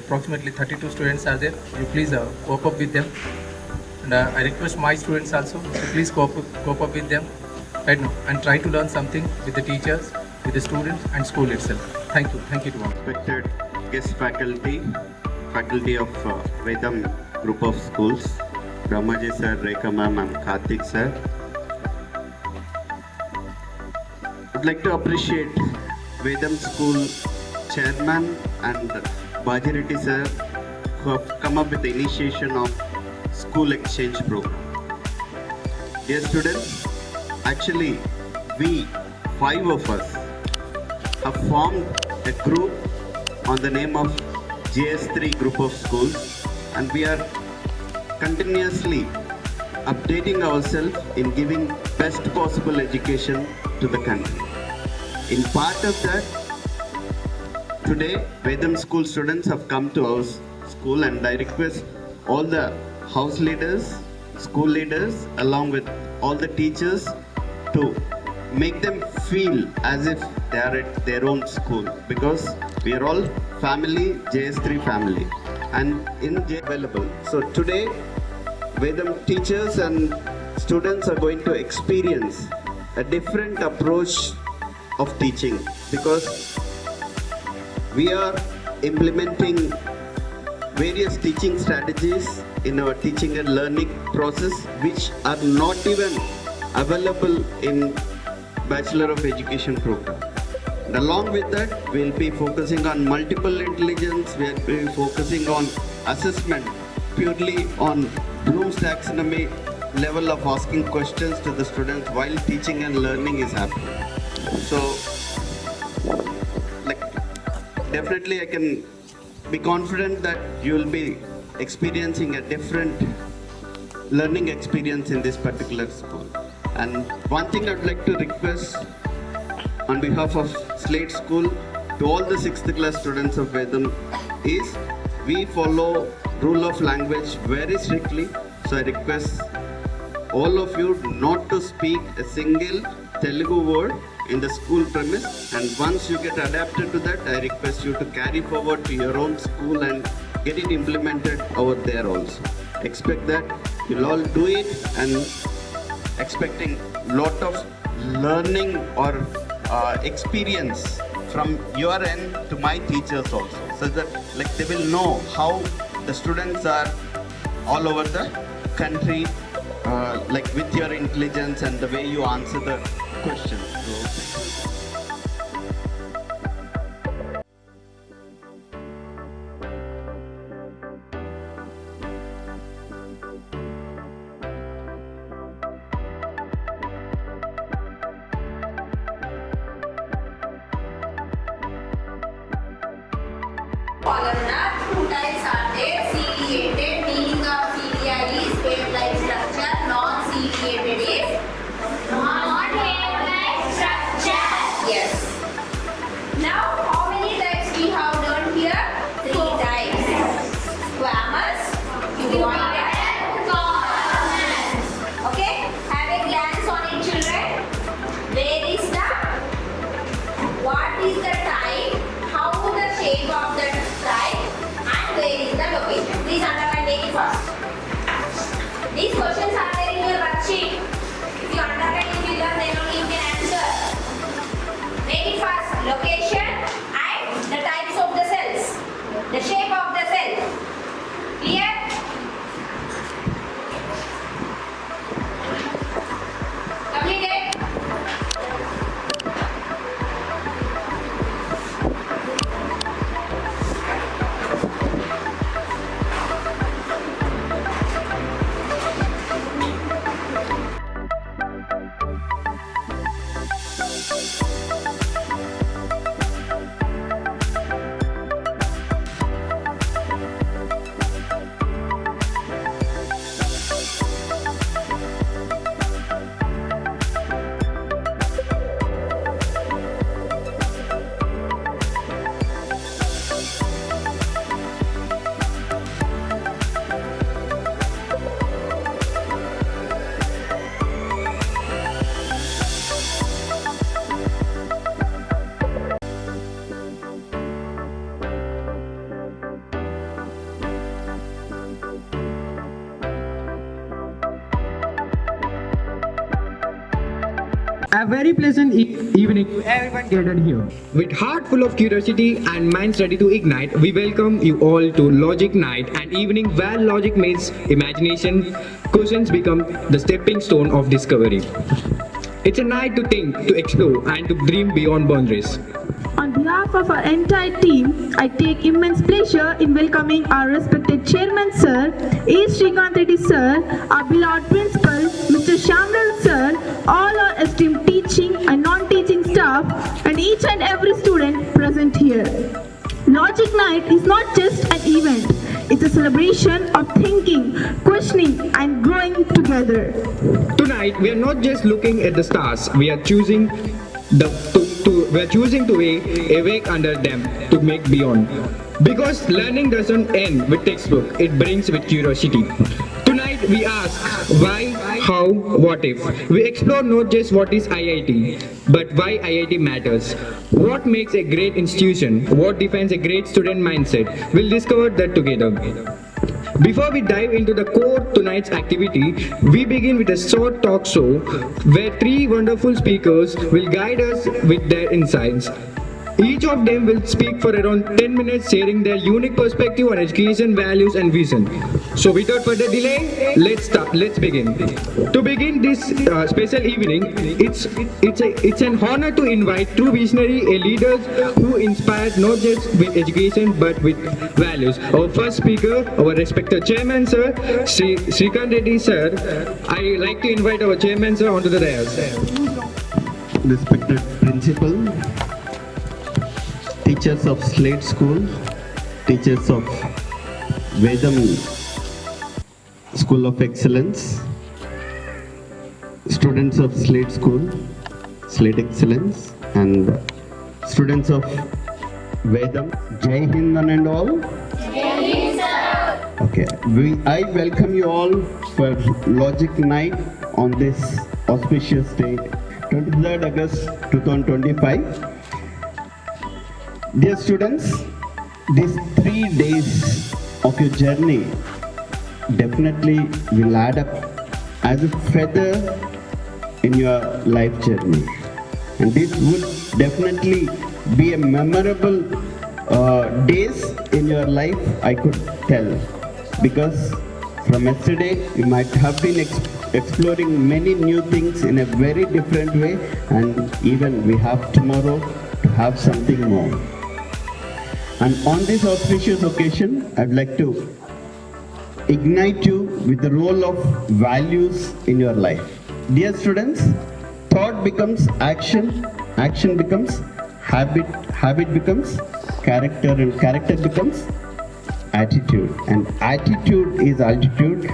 Approximately 32 students are there. You please cope up with them. And I request my students also to please cope up with them right now and try to learn something with the teachers, with the students and school itself. Thank you. Thank you to all. Respected guest faculty of Vedam Group of Schools, Brahmaji sir, Rekha ma'am and Karthik sir. I'd like to appreciate Vedam School Chairman and Bajireddy sir who have come up with the initiation of school exchange program. Dear students, actually we 5 of us have formed a group on the name of JS3 Group of Schools, and we are continuously updating ourselves in giving best possible education to the country. In part of that, today Vedam school students have come to our school, and I request all the house leaders, school leaders along with all the teachers to make them feel as if they are at their own school, because we are all family, JS3 family, and in J available. So today Vedam teachers and students are going to experience a different approach of teaching, because we are implementing various teaching strategies in our teaching and learning process which are not even available in Bachelor of Education program. And along with that, we'll be focusing on multiple intelligence, we'll be focusing on assessment purely on Bloom's taxonomy level of asking questions to the students while teaching and learning is happening. So, definitely I can be confident that you will be experiencing a different learning experience in this particular school. And one thing I'd like to request on behalf of Slate School to all the 6th class students of Vedam is we follow rule of language very strictly. So I request all of you not to speak a single Telugu word in the school premise, and once you get adapted to that, I request you to carry forward to your own school and get it implemented over there also. Expect that you'll all do it, and expecting lot of learning or experience from your end to my teachers also, so that like they will know how the students are all over the country, like with your intelligence and the way you answer the questions. Two types are there: ciliated, meaning of cilia is hair-like structure, non-ciliated is non-hair-like structure. Yes. Now, how many types we have learned here? 3 types. Squamous, cuboidal, conus. Okay? Have a glance on it, children. Where is the? What is the type? How the shape of the type? And where is the location? Please underline, take it first. These questions are there in your worksheet. If you underline, if you learn, then only you can answer. Make it fast. Location and the types of the cells. The shape of the cell. Clear? Completed? A very pleasant evening to everyone gathered here. With heart full of curiosity and minds ready to ignite, we welcome you all to Logic Night, an evening where logic meets imagination, questions become the stepping stone of discovery. It's a night to think, to explore, and to dream beyond boundaries. On behalf of our entire team, I take immense pleasure in welcoming our respected Chairman Sir, A. Srikanth Reddy Sir, our beloved Principal, Mr. Shamral Sir, all our esteemed teaching and non-teaching staff, and each and every student present here. Logic Night is not just an event, it's a celebration of thinking, questioning, and growing together. Tonight, we are not just looking at the stars, we are choosing to awake under them to make beyond. Because learning doesn't end with textbook, it brings with curiosity. Tonight we ask why, how, what if. We explore not just what is IIT, but why IIT matters. What makes a great institution, what defines a great student mindset. We'll discover that together. Before we dive into the core tonight's activity, we begin with a short talk show where 3 wonderful speakers will guide us with their insights. Each of them will speak for around 10 minutes, sharing their unique perspective on education, values, and vision. So without further delay, let's begin. To begin this special evening, it's an honor to invite true visionary leaders who inspire not just with education but with values. Our first speaker, our respected Chairman Sir, Srikanth Reddy Sir. I like to invite our Chairman Sir onto the dais. Respected Principal, teachers of Slate School, teachers of Vedam School of Excellence, students of Slate School, Slate Excellence, and students of Vedam, Jai Hind and all. Okay, I welcome you all for Logic Night on this auspicious day, 23rd August 2025. Dear students, these 3 days of your journey definitely will add up as a feather in your life journey, and this would definitely be a memorable days in your life, I could tell, because from yesterday you might have been exploring many new things in a very different way, and even we have tomorrow to have something more. And on this auspicious occasion, I'd like to ignite you with the role of values in your life. Dear students, thought becomes action, action becomes habit, habit becomes character, and character becomes attitude, and attitude is altitude.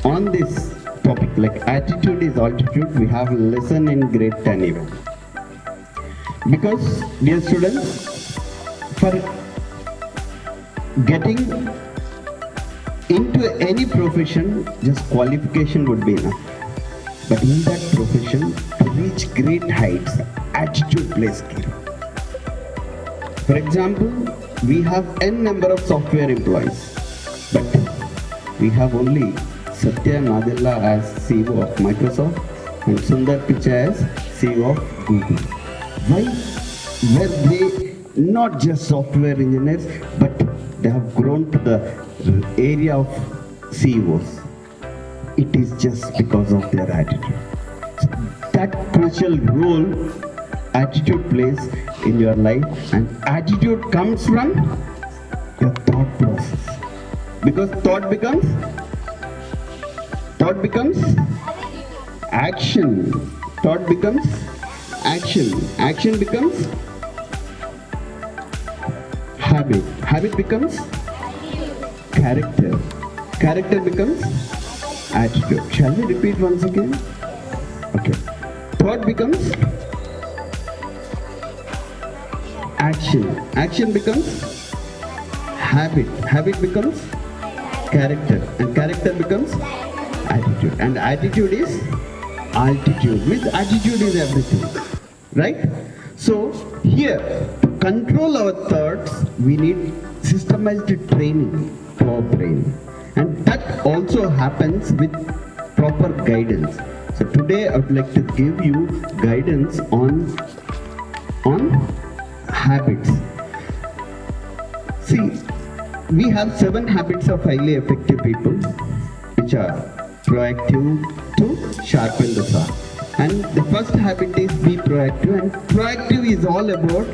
On this topic, like attitude is altitude, we have a lesson in grade 10 even. Because, dear students, for getting into any profession, just qualification would be enough. But in that profession, to reach great heights, attitude plays key. For example, we have n number of software employees, but we have only Satya Nadella as CEO of Microsoft and Sundar Pichai as CEO of Google. Why were they not just software engineers, but they have grown to the area of CEOs? It is just because of their attitude. So that crucial role attitude plays in your life, and attitude comes from your thought process. Because thought becomes action. Thought becomes action. Action becomes habit. Habit becomes character. Character becomes attitude. Shall we repeat once again? Okay. Thought becomes action. Action becomes habit. Habit becomes character. And character becomes attitude. And attitude is altitude. Means attitude is everything. Right? So here, to control our thoughts, we need systemized training to our brain. And that also happens with proper guidance. So today I would like to give you guidance on habits. See, we have 7 habits of highly effective people, which are proactive to sharpen the saw. And the first habit is be proactive, and proactive is all about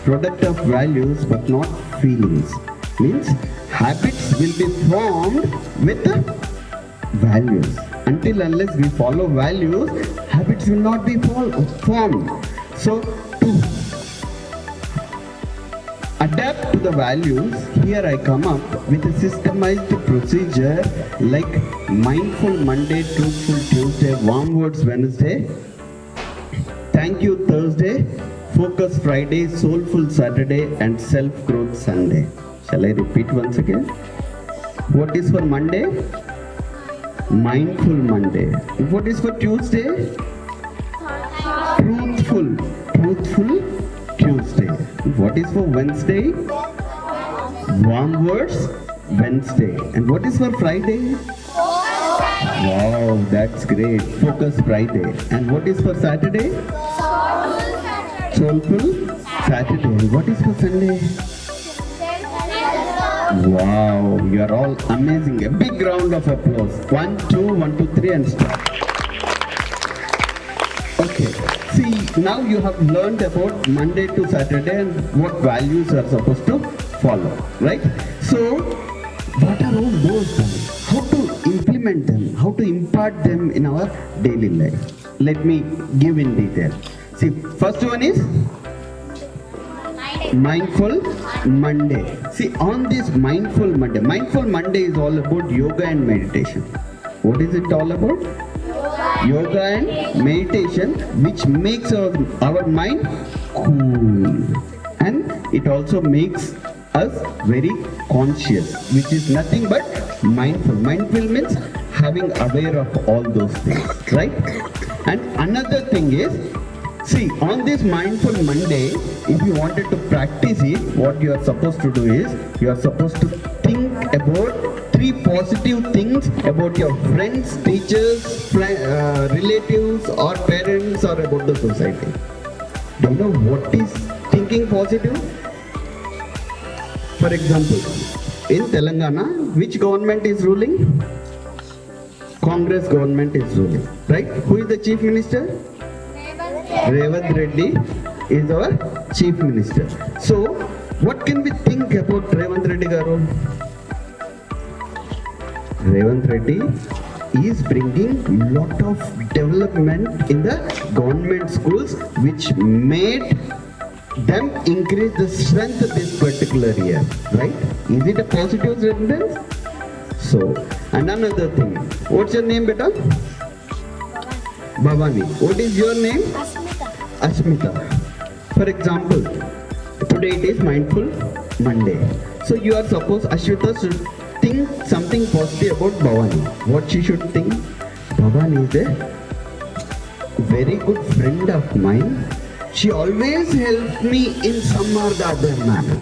product of values but not feelings. Means habits will be formed with values. Until unless we follow values, habits will not be formed. So to adapt to the values, here I come up with a systemized procedure like Mindful Monday, Truthful Tuesday, Warm Words Wednesday, Thank You Thursday, Focus Friday, Soulful Saturday, and Self-Growth Sunday. Shall I repeat once again? What is for Monday? Mindful Monday. What is for Tuesday? Truthful Tuesday. What is for Wednesday? Warm Words Wednesday. And what is for Friday? Wow, that's great. Focus Friday. And what is for Saturday? Soulful Saturday. And what is for Sunday? Wow, you are all amazing. A big round of applause. 1, 2, 1, 2, 3, and stop. Okay. See, now you have learned about Monday to Saturday and what values are supposed to follow, right? So, what are all those things? How to implement them? How to impart them in our daily life? Let me give in detail. See, first one is Mindful Monday. See, on this Mindful Monday is all about yoga and meditation. What is it all about? yoga and meditation, which makes our mind cool, and it also makes us very conscious, which is nothing but mindful. Mindful means having aware of all those things, right? And another thing is, see, on this Mindful Monday, if you wanted to practice it, what you are supposed to do is, you are supposed to think about 3 positive things about your friends, teachers, relatives or parents or about the society. Do you know what is thinking positive? For example, in Telangana, which government is ruling? Congress government is ruling, right? Who is the chief minister? Revant Reddy is our chief minister. So, what can we think about Revant Reddy garu? Revant Reddy is bringing lot of development in the government schools, which made them increase the strength this particular year, right? Is it a positive sentence? So, and another thing, what's your name, beta? Bhavani. What is your name? Asmita. For example, today it is Mindful Monday. So you are supposed, Asmita should think something positive about Bhavani. What she should think? Bhavani is a very good friend of mine. She always helps me in some or the other manner.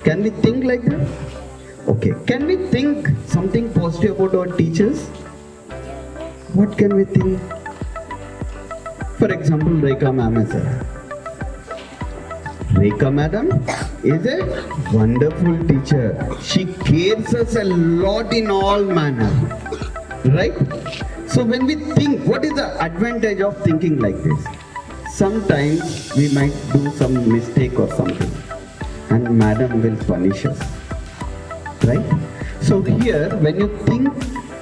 Can we think like that? Okay. Can we think something positive about our teachers? What can we think? For example, Rekha ma'am is there. Rekha madam is a wonderful teacher. She cares us a lot in all manner. Right? So when we think, what is the advantage of thinking like this? Sometimes we might do some mistake or something, and madam will punish us. Right? So here, when you think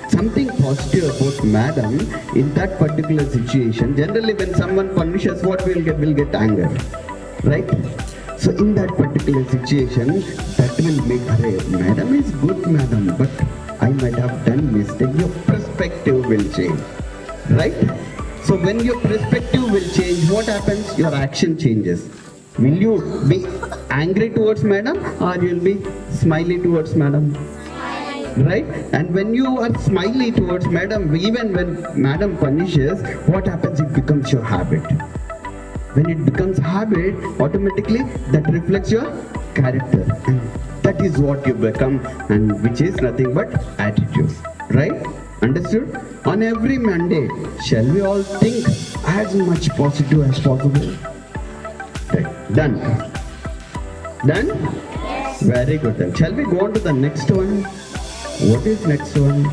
something positive about madam in that particular situation, generally when someone punishes, what we'll get anger, right? So in that particular situation, that will make, madam is good madam, but I might have done mistake. Your perspective will change, right? So when your perspective will change, what happens? Your action changes. Will you be angry towards madam or you'll be smiley towards madam? Right? And when you are smiley towards madam, even when madam punishes, what happens? It becomes your habit. When it becomes habit, automatically that reflects your character. And that is what you become, and which is nothing but attitude. Right? Understood? On every Monday, shall we all think as much positive as possible? Right. Done? Done? Yes. Very good then. Shall we go on to the next one? What is next one?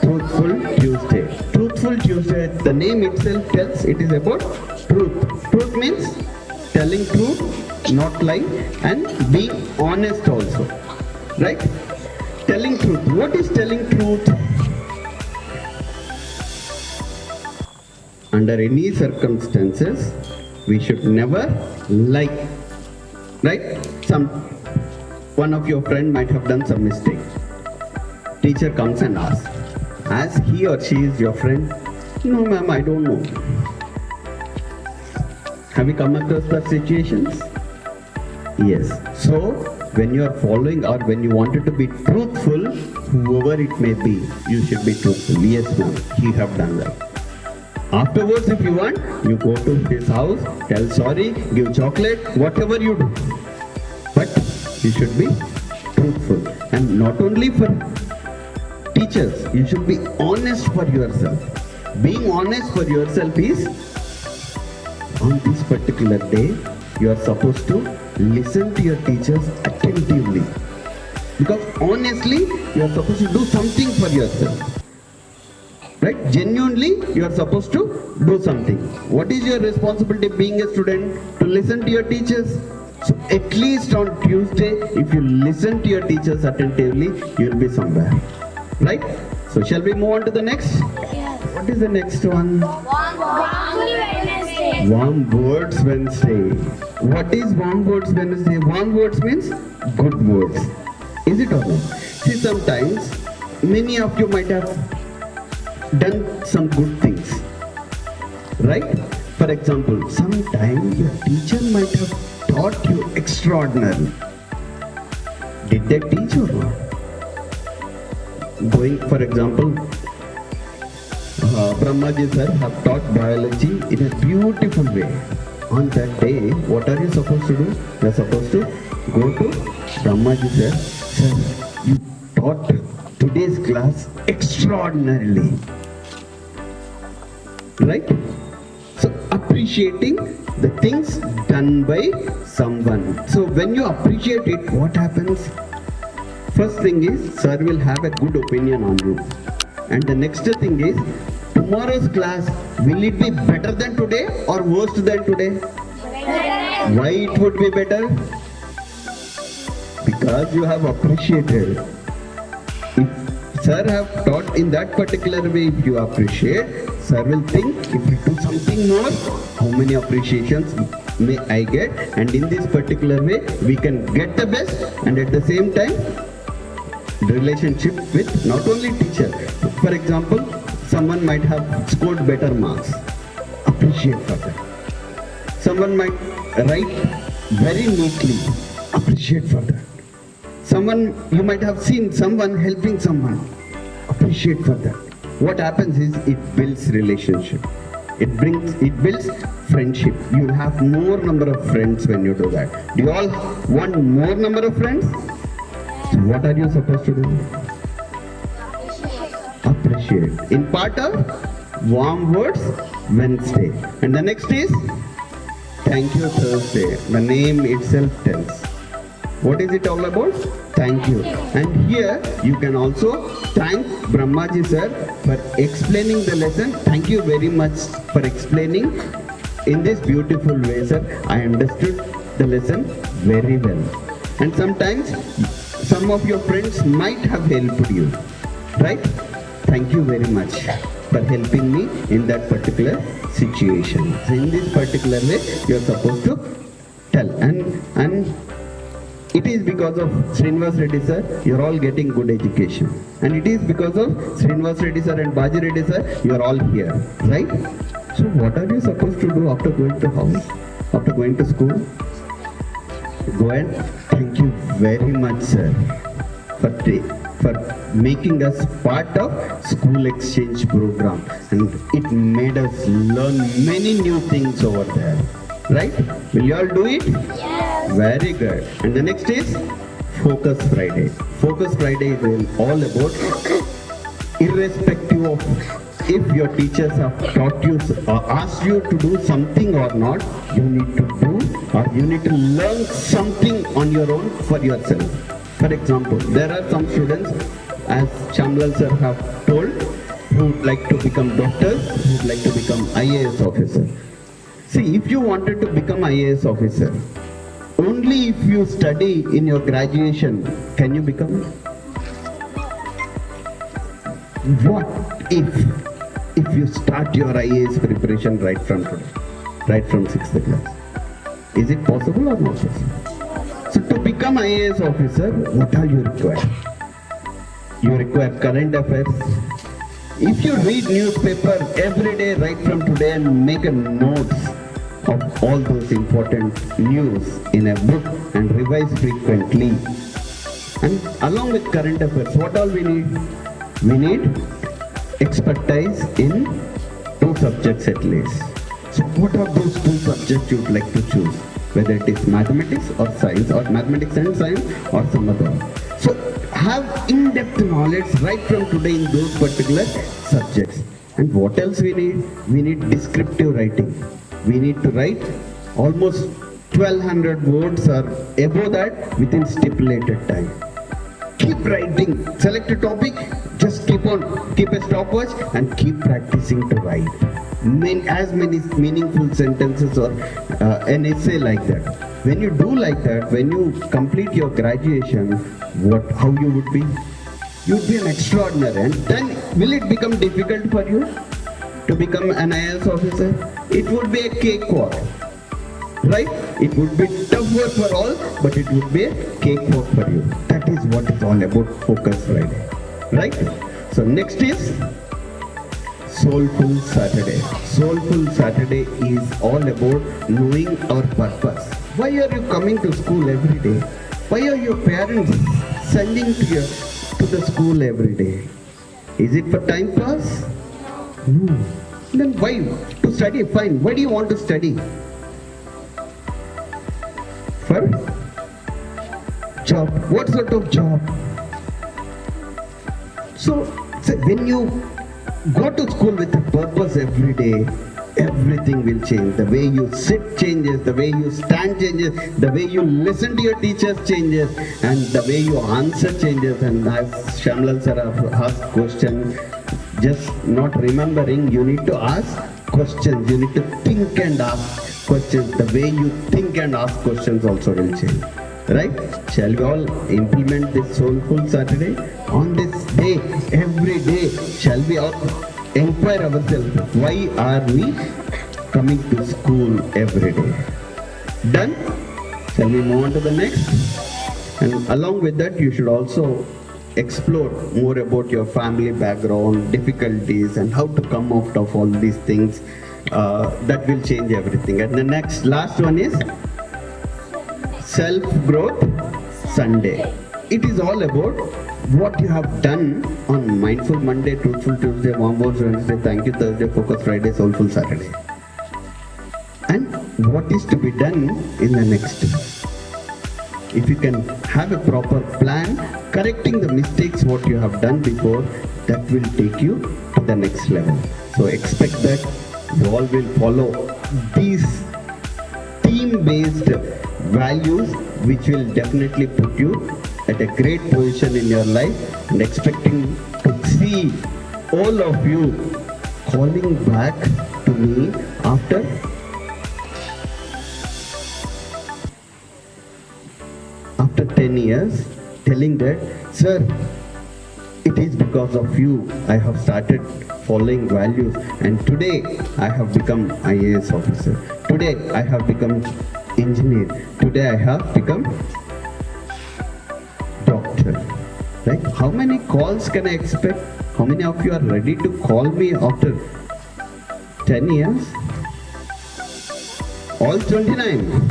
Truthful Tuesday. Truthful Tuesday, the name itself tells it is about truth. Truth means telling truth, not lie, and being honest also. Right? Telling truth. What is telling truth? Under any circumstances, we should never lie. Right? One of your friend might have done some mistake. Teacher comes and asks, as he or she is your friend? No ma'am, I don't know. Have you come across such situations? Yes. So, when you are following or when you wanted to be truthful, whoever it may be, you should be truthful. Yes ma'am, he have done that. Afterwards, if you want, you go to his house, tell sorry, give chocolate, whatever you do. But you should be truthful. And not only for teachers, you should be honest for yourself. Being honest for yourself is, on this particular day, you are supposed to listen to your teachers attentively. Because honestly, you are supposed to do something for yourself. Right? Genuinely, you are supposed to do something. What is your responsibility being a student? To listen to your teachers. So at least on Tuesday, if you listen to your teachers attentively, you will be somewhere. Right? So shall we move on to the next? Yes. What is the next one? Warm Wednesday. Warm Words Wednesday. What is Warm Words Wednesday? Warm words means good words. Is it or not? See, sometimes many of you might have done some good things, right? For example, sometimes your teacher might have taught you extraordinarily. Did they teach or not? Going, for example, Brahmaji sir have taught biology in a beautiful way. On that day, what are you supposed to do? You are supposed to go to Brahmaji sir. Sir, you taught today's class extraordinarily. Right? So appreciating the things done by someone. So when you appreciate it, what happens? First thing is, sir will have a good opinion on you. And the next thing is, tomorrow's class, will it be better than today or worse than today? Why it would be better? Because you have appreciated. If sir have taught in that particular way, if you appreciate, sir will think, if we do something more, how many appreciations may I get? And in this particular way, we can get the best, and at the same time, relationship with not only teacher. For example, someone might have scored better marks. Appreciate for that. Someone might write very neatly. Appreciate for that. Someone, you might have seen someone helping someone. Appreciate for that. What happens is it builds relationship. It builds friendship. You'll have more number of friends when you do that. Do you all want more number of friends? So what are you supposed to do? Appreciate. In part of warm words, Wednesday. And the next is thank you, Thursday. The name itself tells. What is it all about? Thank you. And here you can also thank Brahmaji sir for explaining the lesson. Thank you very much for explaining in this beautiful way, sir. I understood the lesson very well. And sometimes some of your friends might have helped you, right? Thank you very much for helping me in that particular situation. So in this particular way, you are supposed to tell. And it is because of Srinivas Reddy sir, you are all getting good education. And it is because of Srinivas Reddy sir and Baji Reddy sir, you are all here, right? So what are you supposed to do after going to house, after going to school? Go and thank you very much, sir, for making us part of school exchange program, and it made us learn many new things over there. Right? Will you all do it? Yes. Very good. And the next is Focus Friday. Focus Friday is all about, irrespective of if your teachers have taught you or asked you to do something or not, you need to do or you need to learn something on your own for yourself. For example, there are some students, as Shamlal sir have told, who would like to become doctors, who would like to become IAS officer. See, if you wanted to become IAS officer, only if you study in your graduation, can you become? What if you start your IAS preparation right from today, right from 6th class? Is it possible or not possible? So to become IAS officer, what are you required? You require current affairs. If you read newspaper every day right from today and make a notes of all those important news in a book and revise frequently, and along with current affairs, what all we need? We need expertise in 2 subjects at least. So what are those 2 subjects you would like to choose? Whether it is mathematics or science, or mathematics and science, or some other. So have in-depth knowledge right from today in those particular subjects. And what else we need? We need descriptive writing. We need to write almost 1200 words or above that within stipulated time. Keep writing. Select a topic, just keep a stopwatch and keep practicing to write. As many meaningful sentences or an essay like that. When you do like that, when you complete your graduation, how you would be? You would be an extraordinary. And then will it become difficult for you to become an IAS officer? It would be a cakewalk. Right? It would be tough work for all, but it would be a cakewalk for you. That is what it's all about, Focus Friday. Right? So next is Soulful Saturday. Soulful Saturday is all about knowing our purpose. Why are you coming to school every day? Why are your parents sending to the school every day? Is it for time pass? No. Then why? To study, fine. Why do you want to study? For job. What sort of job? So when you go to school with a purpose every day, everything will change. The way you sit changes, the way you stand changes, the way you listen to your teachers changes, and the way you answer changes. And as Shamlal sir asked questions, just not remembering, you need to ask questions. You need to think and ask questions. The way you think and ask questions also will change. Right? Shall we all implement this Soulful Saturday? On this day, every day, shall we all inquire ourselves, why are we coming to school every day? Done? Shall we move on to the next? And along with that, you should also explore more about your family background, difficulties, and how to come out of all these things. That will change everything. And the last one is Self-Growth Sunday. It is all about what you have done on Mindful Monday, Truthful Tuesday, Warm Words Wednesday, Thank You Thursday, Focus Friday, Soulful Saturday. And what is to be done in the next week. If you can have a proper plan, correcting the mistakes what you have done before, that will take you to the next level. So expect that you all will follow these theme-based values, which will definitely put you at a great position in your life, and expecting to see all of you calling back to me after after 10 years, telling that, sir, it is because of you I have started following values, and today I have become IAS officer. Today I have become engineer. Today I have become doctor. Right? How many calls can I expect? How many of you are ready to call me after 10 years? All 29.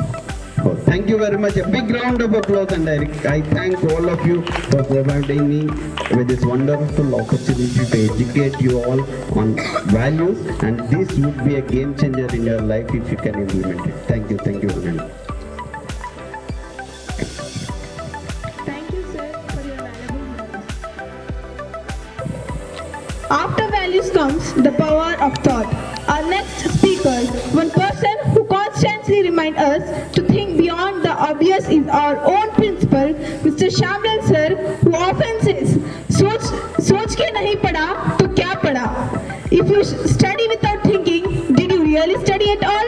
Oh, thank you very much. A big round of applause, and I thank all of you for providing me with this wonderful opportunity to educate you all on values, and this would be a game changer in your life if you can implement it. Thank you very much. Thank you, sir, for your valuable knowledge. After values comes the power of thought. Our next speaker, one person who constantly reminds us to think beyond the obvious, is our own principal, Mr. Shamlal sir, who often says, सोच के नहीं पढ़ा तो क्या पढ़ा? If you study without thinking, did you really study at all?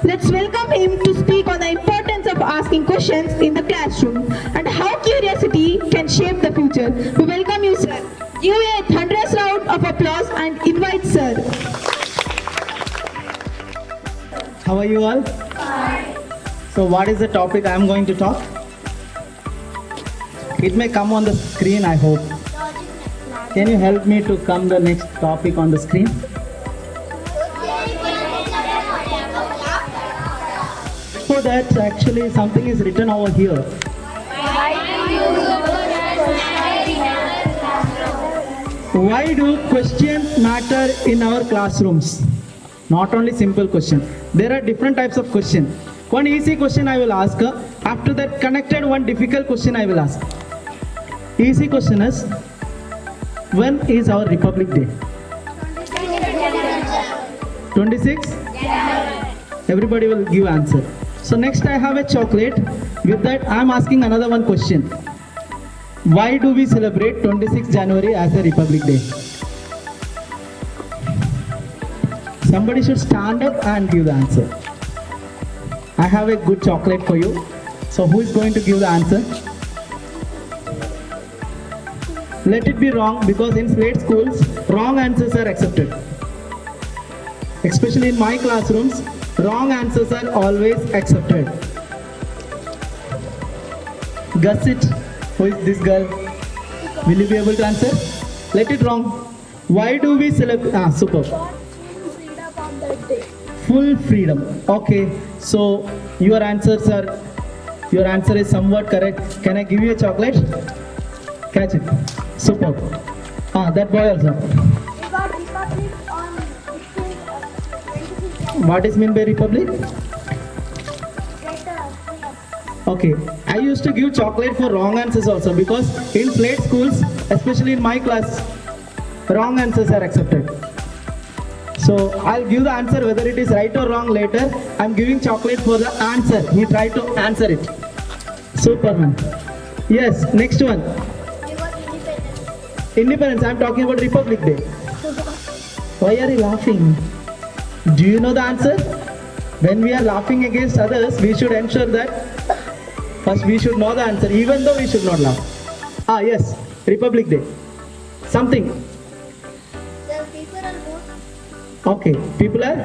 Let's welcome him to speak on the importance of asking questions in the classroom and how curiosity can shape the future. We welcome you, sir. Give a thunderous round of applause and invite sir. How are you all? So what is the topic I am going to talk? It may come on the screen, I hope. Can you help me to come the next topic on the screen? Before that, actually something is written over here. Why do questions matter in our classrooms? Not only simple question. There are different types of question. One easy question I will ask. After that, connected one difficult question I will ask. Easy question is, when is our Republic Day? 26? Everybody will give answer. So next I have a chocolate. With that I am asking another one question. Why do we celebrate 26 January as a Republic Day? Somebody should stand up and give the answer. I have a good chocolate for you. So who is going to give the answer? Let it be wrong, because in Slate schools, wrong answers are accepted. Especially in my classrooms, wrong answers are always accepted. Guess it. Who is this girl? Will you be able to answer? Let it wrong. Why do we celebrate? Super. Full freedom. Okay. So your answer is somewhat correct. Can I give you a chocolate? Catch it. Super. That boy also. What is mean by republic? Okay, I used to give chocolate for wrong answers also, because in plate schools, especially in my class, wrong answers are accepted. So I'll give the answer whether it is right or wrong later. I'm giving chocolate for the answer. He tried to answer it. Superman. Yes, next one. Independence. I'm talking about Republic Day. Why are you laughing? Do you know the answer? When we are laughing against others, we should ensure that first we should know the answer, even though we should not laugh. Yes, Republic Day. Something. Okay, people are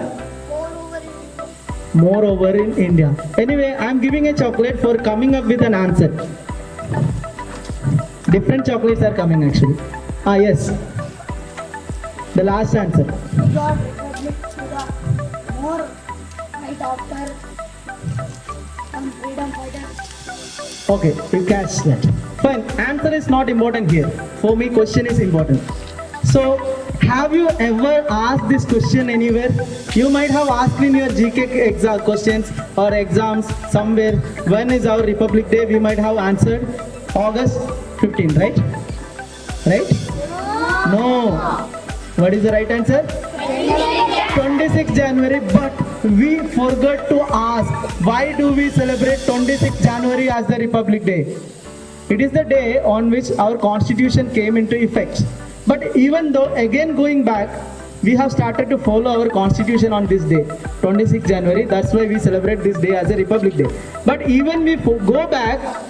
more over in India. Anyway, I'm giving a chocolate for coming up with an answer. Different chocolates are coming actually. Yes. The last answer. Your republic to the more right after some freedom fighters. Okay, you catch that. Fine, answer is not important here. For me, question is important. So, have you ever asked this question anywhere? You might have asked in your GK exam questions or exams somewhere, when is our Republic Day? We might have answered August 15, right? Right? No. What is the right answer? 26 January, but we forgot to ask, why do we celebrate 26 January as the Republic Day? It is the day on which our constitution came into effect. But even though, again going back, we have started to follow our constitution on this day, 26 January. That's why we celebrate this day as a Republic Day. But even we go back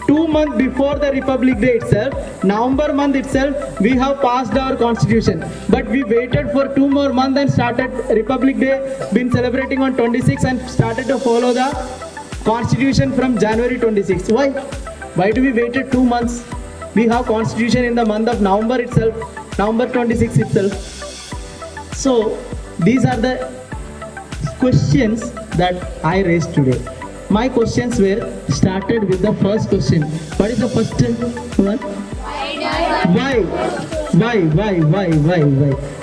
2 months before the Republic Day itself, November month itself, we have passed our constitution. But we waited for 2 more months and started Republic Day, been celebrating on 26 and started to follow the constitution from January 26. Why? Why do we waited 2 months? We have constitution in the month of November itself, November 26 itself. So these are the questions that I raised today. My questions were started with the first question. What is the first one? Why? Why?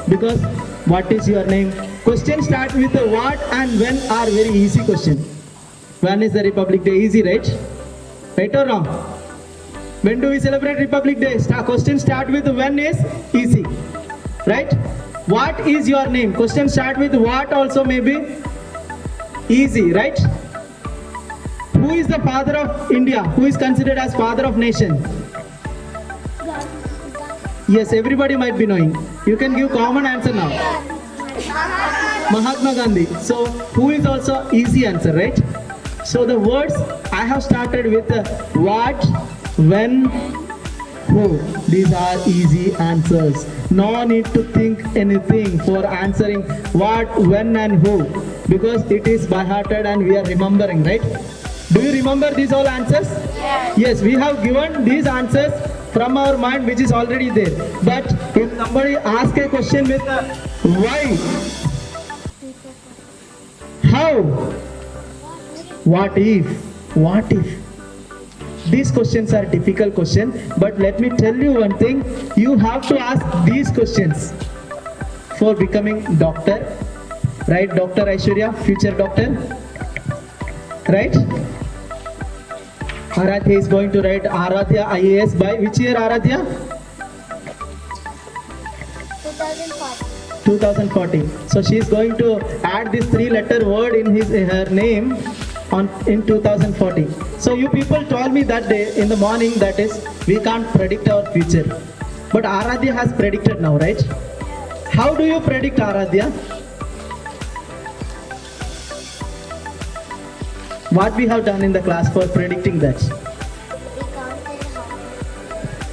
Because what is your name? Question start with the what and when are very easy question. When is the Republic Day? Easy, right? Right or wrong? When do we celebrate Republic Day? Question start with when is easy. Right? What is your name? Question start with what also may be easy, right? Who is the father of India? Who is considered as father of nation? Yes, everybody might be knowing. You can give common answer now. Mahatma Gandhi. So, who is also easy answer, right? So, the words I have started with what, when, who. These are easy answers. No need to think anything for answering what, when and who. Because it is by hearted and we are remembering, right? Do you remember these all answers? Yes, we have given these answers from our mind which is already there. But if somebody asks a question with why, how, what if, these questions are difficult questions, but let me tell you one thing, you have to ask these questions for becoming doctor, right? Dr. Aishwarya, future doctor, right? Aradhya is going to write Aradhya IAS by which year, Aradhya? 2040. So she is going to add this 3-letter word in her name in 2040. So you people told me that day in the morning, that is, we can't predict our future. But Aradhya has predicted now, right? How do you predict, Aradhya? What we have done in the class for predicting that? We counted how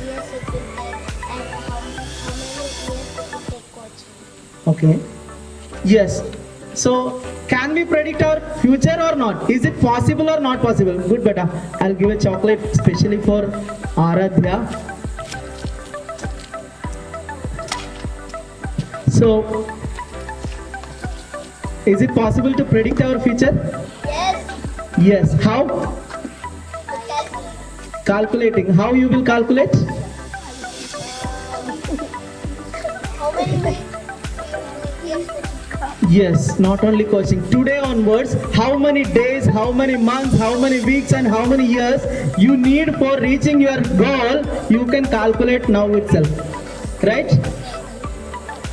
years it will take and how many years it will take coaching. Okay. Yes. So, can we predict our future or not? Is it possible or not possible? Good, beta. I'll give a chocolate specially for Aradhya. So, is it possible to predict our future? Yes. Yes. How? Calculating. How you will calculate? How many years to come? Yes, not only coaching. Today onwards, how many days, how many months, how many weeks and how many years you need for reaching your goal, you can calculate now itself. Right?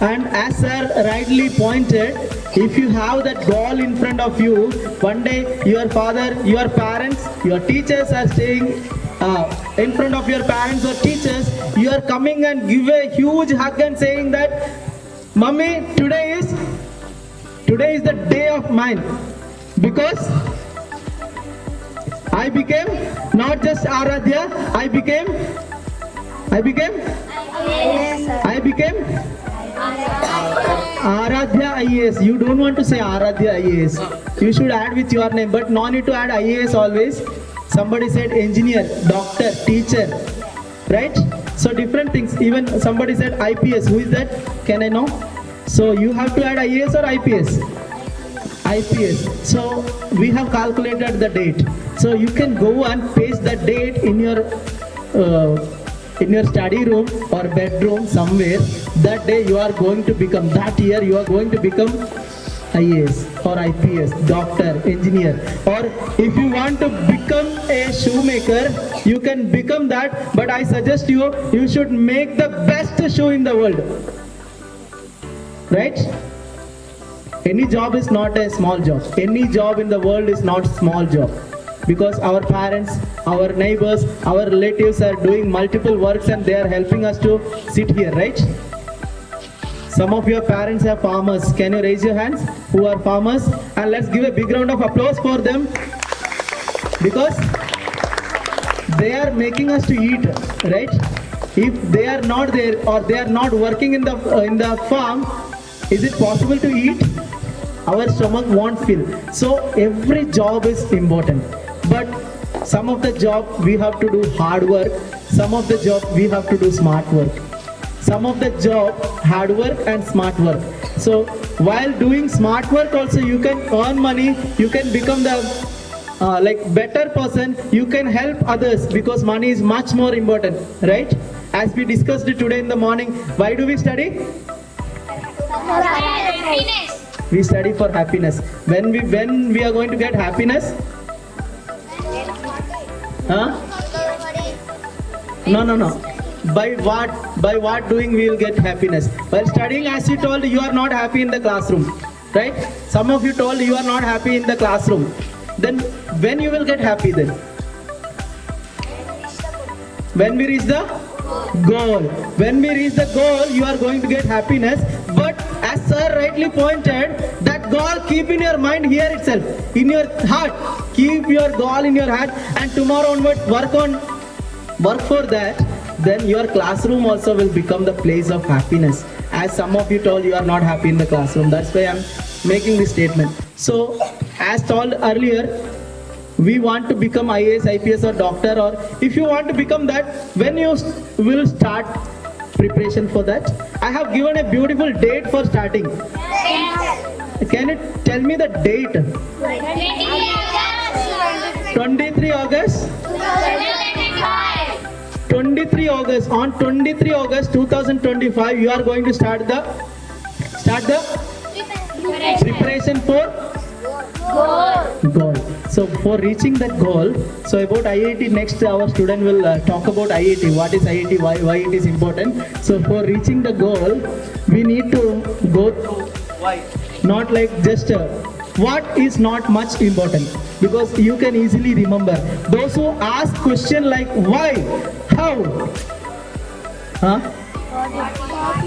And as sir rightly pointed, if you have that goal in front of you, one day your father, your parents, your teachers are staying in front of your parents or teachers, you are coming and give a huge hug and saying that, Mummy, today is the day of mine, because I became not just Aradhya, I became Aradhya IAS. You don't want to say Aradhya IAS. You should add with your name, but no need to add IAS always. Somebody said engineer, doctor, teacher, right? So different things. Even somebody said IPS. Who is that? Can I know? So you have to add IAS or IPS? IPS. So we have calculated the date. So you can go and paste that date in your study room or bedroom somewhere. That day you are going to become, that year you are going to become IAS or IPS, doctor, engineer. Or if you want to become a shoemaker, you can become that, but I suggest you should make the best shoe in the world. Right? Any job is not a small job. Any job in the world is not small job. Because our parents, our neighbors, our relatives are doing multiple works and they are helping us to sit here, right? Some of your parents are farmers. Can you raise your hands who are farmers? And let's give a big round of applause for them, because they are making us to eat, right? If they are not there or they are not working in the farm, is it possible to eat? Our stomach won't fill. So every job is important. But some of the job we have to do hard work. Some of the job we have to do smart work. Some of the job hard work and smart work. So while doing smart work also you can earn money. You can become the better person. You can help others, because money is much more important, right? As we discussed today in the morning, why do we study? Happiness. We study for happiness. When we are going to get happiness? Huh? No. By what doing we will get happiness? While studying, as you told, you are not happy in the classroom, right? Some of you told you are not happy in the classroom. Then when you will get happy then? When we reach the goal. When we reach the goal, you are going to get happiness. But as sir rightly pointed, that goal keep in your mind here itself, in your heart. Keep your goal in your heart, and tomorrow onwards work for that. Then your classroom also will become the place of happiness. As some of you told, you are not happy in the classroom. That's why I'm making this statement. So as told earlier, we want to become IAS, IPS or doctor, or if you want to become that, when you will start preparation for that? I have given a beautiful date for starting. Can you tell me the date? 23 August 23 August. On 23 August 2025, you are going to start the preparation for goal. So for reaching that goal, so about IIT, next our student will talk about IIT. What is IIT? Why it is important? So for reaching the goal, we need to go through why. Not like just what is not much important, because you can easily remember. Those who ask question like why, how,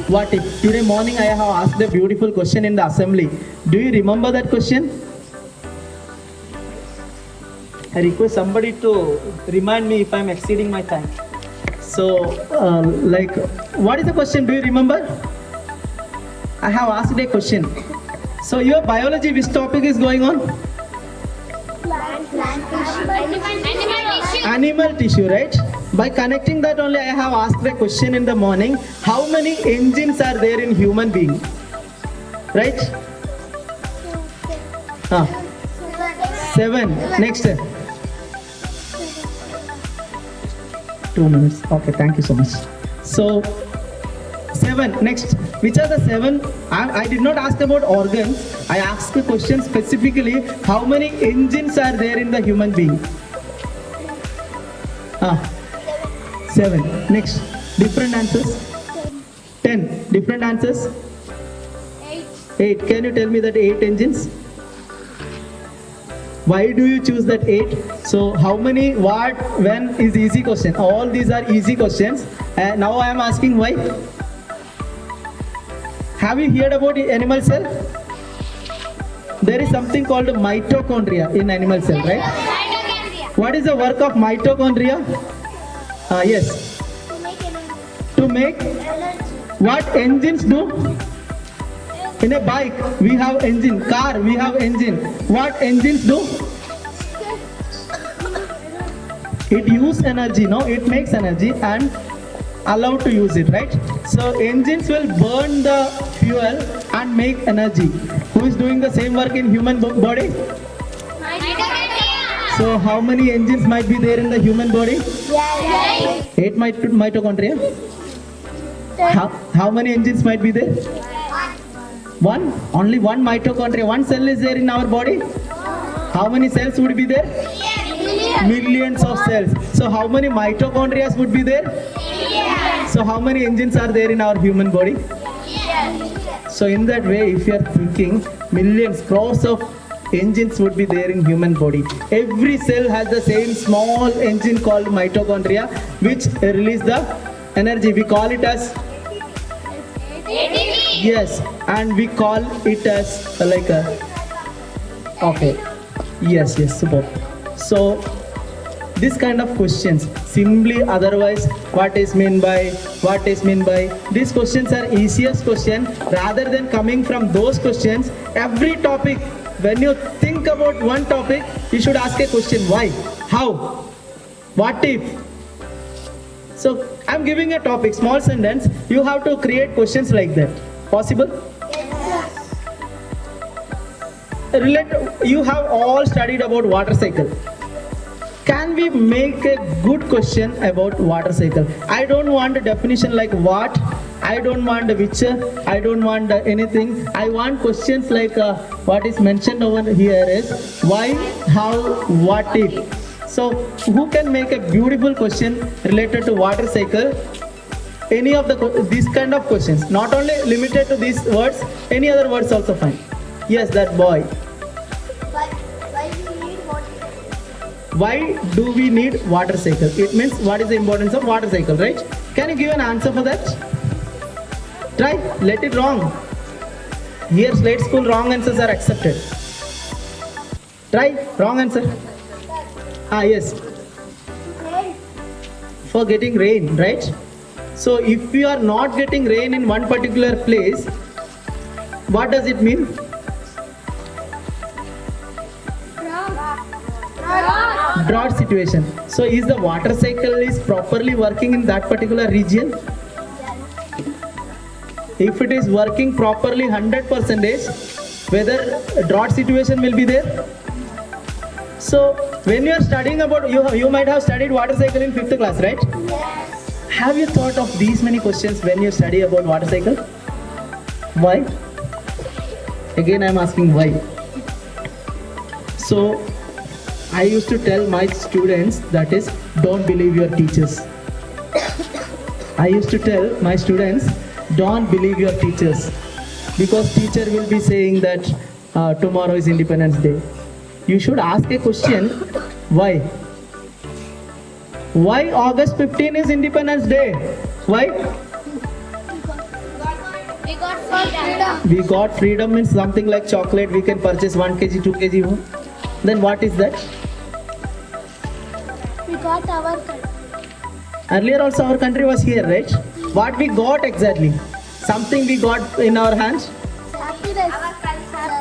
what if. Today morning I have asked a beautiful question in the assembly. Do you remember that question? I request somebody to remind me if I am exceeding my time. So what is the question? Do you remember? I have asked a question. So your biology, which topic is going on? Animal tissue, right? By connecting that only, I have asked a question in the morning. How many engines are there in human being? right? 7. Next. 2 minutes. Okay, thank you so much. So 7. Next. Which are the 7? I did not ask about organs. I asked a question specifically. How many engines are there in the human being? 7. Next. Different answers. 10. Different answers. 8. Can you tell me that 8 engines? Why do you choose that 8? So how many, what, when is easy question. All these are easy questions. And now I am asking why. Have you heard about animal cell? There is something called mitochondria in animal cell, right? What is the work of mitochondria? Yes. To make what engines do? In a bike, we have engine. Car, we have engine. What engines do? It use energy, no? It makes energy and allowed to use it, right? So engines will burn the fuel and make energy. Who is doing the same work in human body? So how many engines might be there in the human body? 8 mitochondria. How many engines might be there? 1. Only 1 mitochondria. 1 cell is there in our body. How many cells would be there? Millions of cells. So how many mitochondria would be there? So how many engines are there in our human body? So in that way, if you are thinking, millions, crores of engines would be there in human body. Every cell has the same small engine called mitochondria, which release the energy. We call it as yes, and we call it as like a okay. Yes, super. So this kind of questions, simply otherwise, what is mean by, these questions are easiest question. Rather than coming from those questions, every topic, when you think about one topic, you should ask a question: why, how, what if. So I'm giving a topic, small sentence, you have to create questions like that. Possible? You have all studied about water cycle. Can we make a good question about water cycle? I don't want a definition like what, I don't want a which, I don't want anything. I want questions like what is mentioned over here is why, how, what if. So who can make a beautiful question related to water cycle? Any of these kind of questions, not only limited to these words, any other words also fine. Yes, that boy. Why do we need water cycle? It means what is the importance of water cycle, right? Can you give an answer for that? Try, let it wrong. Here Slate School wrong answers are accepted. Try, wrong answer. Yes. For getting rain, right? So if you are not getting rain in one particular place, what does it mean? Drought situation. So is the water cycle is properly working in that particular region? If it is working properly 100%, whether a drought situation will be there? So when you are studying about, you might have studied water cycle in 5th class, right? Yes. Have you thought of these many questions when you study about water cycle? Why? Again I am asking why. So I used to tell my students, that is, don't believe your teachers. I used to tell my students, don't believe your teachers, because teacher will be saying that tomorrow is Independence Day. You should ask a question, why? Why August 15 is Independence Day? Why? We got freedom. We got freedom means something like chocolate, we can purchase 1 kg, 2 kg. Then what is that? We got our country. Earlier also our country was here, right? What we got exactly? Something we got in our hands? Happiness.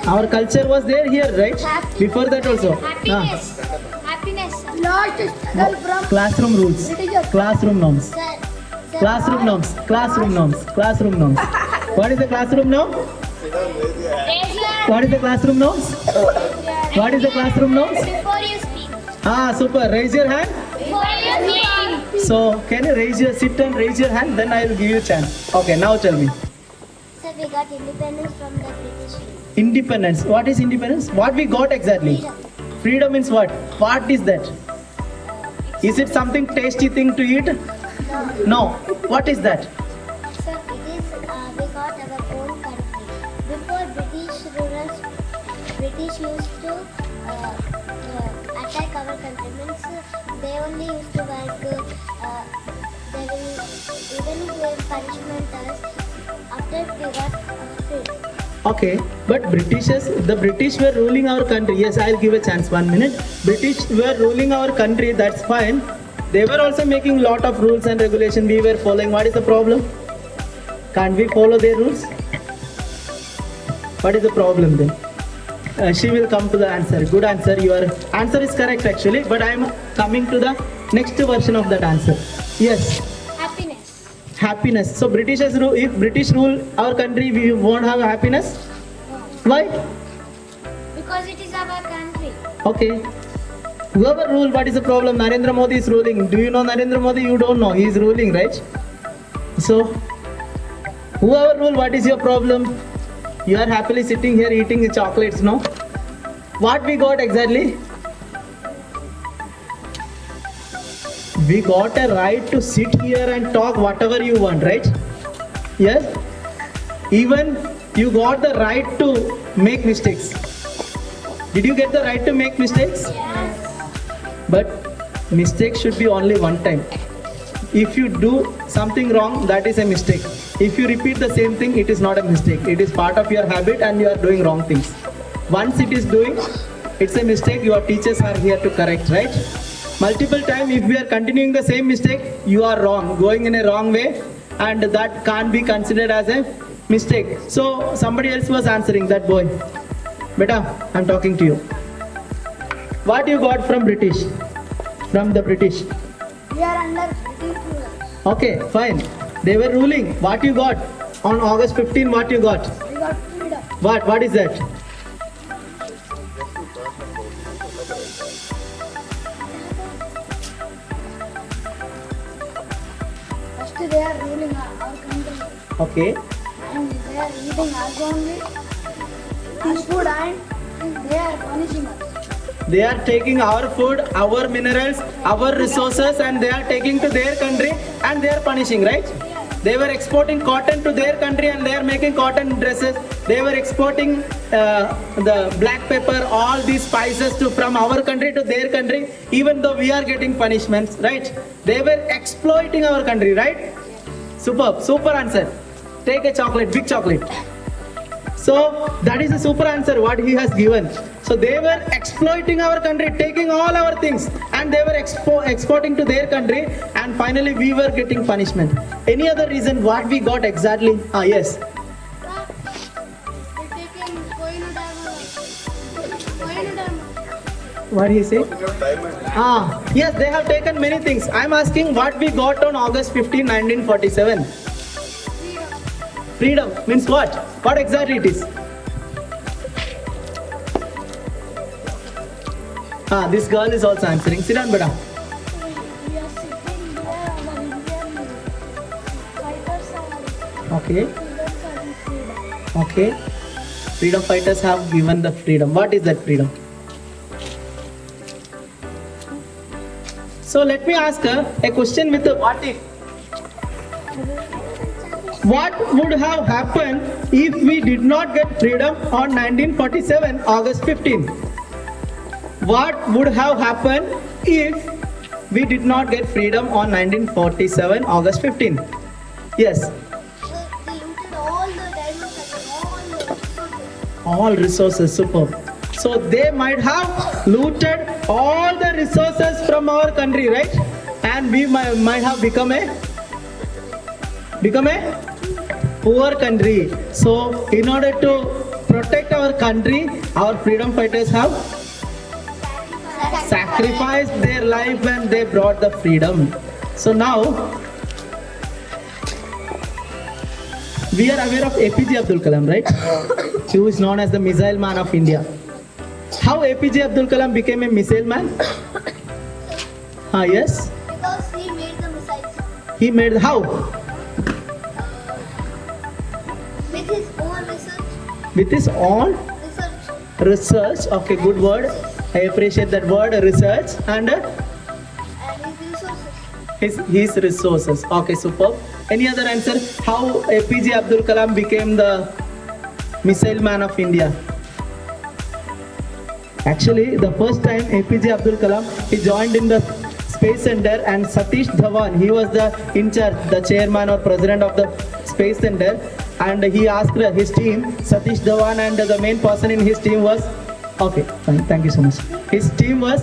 Our culture was there here, right? Before that also. Happiness. Happiness. Lost struggle from Classroom rules. British. Classroom norms. Sir. Classroom norms. Classroom norms. Classroom norms. What is the classroom norm? Raise your What is the classroom notes? What is the classroom notes? before you speak. Super. Raise your hand. Before you speak. So, can you sit and raise your hand? Then I will give you a chance. Okay, now tell me. So we got independence from the British rule. Independence. What is independence? What we got exactly? Freedom means what? What is that? Is it something tasty thing to eat? No. What is that? So it is, we got our own country. Before British used to attack our country. Means they only used to work, they will even give punishment us after we got freedom. Okay, but the British were ruling our country. Yes, I'll give a chance. 1 minute. British were ruling our country. That's fine. They were also making lot of rules and regulation. We were following. What is the problem? Can't we follow their rules? What is the problem then? She will come to the answer. Good answer. Your answer is correct actually. But I am coming to the next version of that answer. Yes. Happiness. Happiness. So if British rule our country, we won't have happiness. Why? Because it is our country. Okay. Whoever rule, what is the problem? Narendra Modi is ruling. Do you know Narendra Modi? You don't know. He is ruling, right? So, whoever rule, what is your problem? You are happily sitting here eating chocolates, no? What we got exactly? We got a right to sit here and talk whatever you want, right? Yes? Even you got the right to make mistakes. Did you get the right to make mistakes? Yes. But mistake should be only one time. If you do something wrong, that is a mistake. If you repeat the same thing, it is not a mistake. It is part of your habit and you are doing wrong things. Once it is doing, it's a mistake, your teachers are here to correct, right? Multiple times, if we are continuing the same mistake, you are wrong, going in a wrong way, and that can't be considered as a mistake. So somebody else was answering, that boy. Beta, I'm talking to you. What you got from British? From the British? We are under British rule. Okay, fine. They were ruling. What you got? On August 15, what you got? We got freedom. What is that? First they are ruling our country Okay. and they are eating us only this food and they are punishing us. They are taking our food, our minerals, our resources, and they are taking to their country and they are punishing, right? They were exporting cotton to their country and they are making cotton dresses. They were exporting the black pepper, all these spices from our country to their country, even though we are getting punishments, right? They were exploiting our country, right? Superb, super answer. Take a chocolate, big chocolate. So that is a super answer what he has given. So they were exploiting our country, taking all our things, and they were exporting to their country, and finally we were getting punishment. Any other reason what we got exactly? Yes. What he say? Yes, they have taken many things. I am asking what we got on August 15, 1947. Freedom means what? What exactly it is? This girl is also answering. Sit down, beta. We are sitting there, our Indian fighters are Okay. freedom. Okay. Freedom fighters have given the freedom. What is that freedom? So let me ask a question with a what if. What would have happened if we did not get freedom on 1947 August 15? What would have happened if we did not get freedom on 1947 August 15? Yes. So they looted all the diamonds and All resources, superb. So they might have looted all the resources from our country, right? And we might have become a poor country. So in order to protect our country, our freedom fighters have sacrificed their life and they brought the freedom. So now We are aware of APJ Abdul Kalam, right? Who is known as the Missile Man of India. How APJ Abdul Kalam became a missile man? Yes. Because he made the missiles He made how? with his own research. With his own research. Okay, good word. I appreciate that word, research, and And his resources. his resources. Okay, superb. Any other answer? How APJ Abdul Kalam became the missile man of India? Actually, the first time APJ Abdul Kalam, he joined in the Space Center, and Satish Dhawan, he was the in charge, the chairman or president of the Space Center, and he asked his team, Satish Dhawan, and the main person in his team was, okay, fine, thank you so much. His team was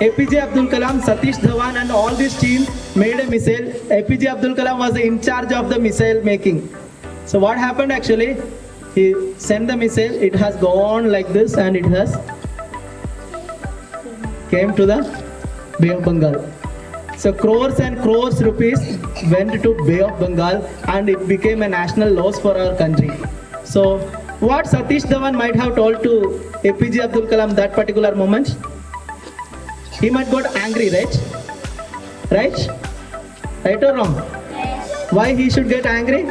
APJ Abdul Kalam, Satish Dhawan, and all this team made a missile. APJ Abdul Kalam was in charge of the missile making. So what happened actually? He sent the missile, it has gone like this, and it has came to the Bay of Bengal. So crores and crores rupees went to Bay of Bengal, and it became a national loss for our country. So what Satish Dhawan might have told to APJ Abdul Kalam that particular moment? He might got angry, right? Right? Right or wrong? Why he should get angry?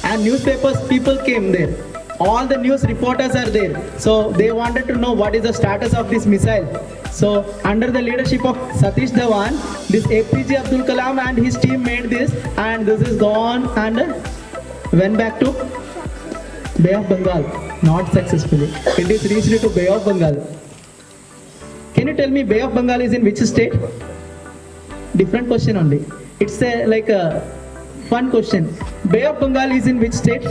And newspapers, people came there. All the news reporters are there. So they wanted to know what is the status of this missile. So under the leadership of Satish Dhawan, this APJ Abdul Kalam and his team made this, and this is gone and went back to Bay of Bengal. Not successfully. It is reached to Bay of Bengal. Can you tell me Bay of Bengal is in which state? Different question only. It's a like a fun question. Bay of Bengal is in which state?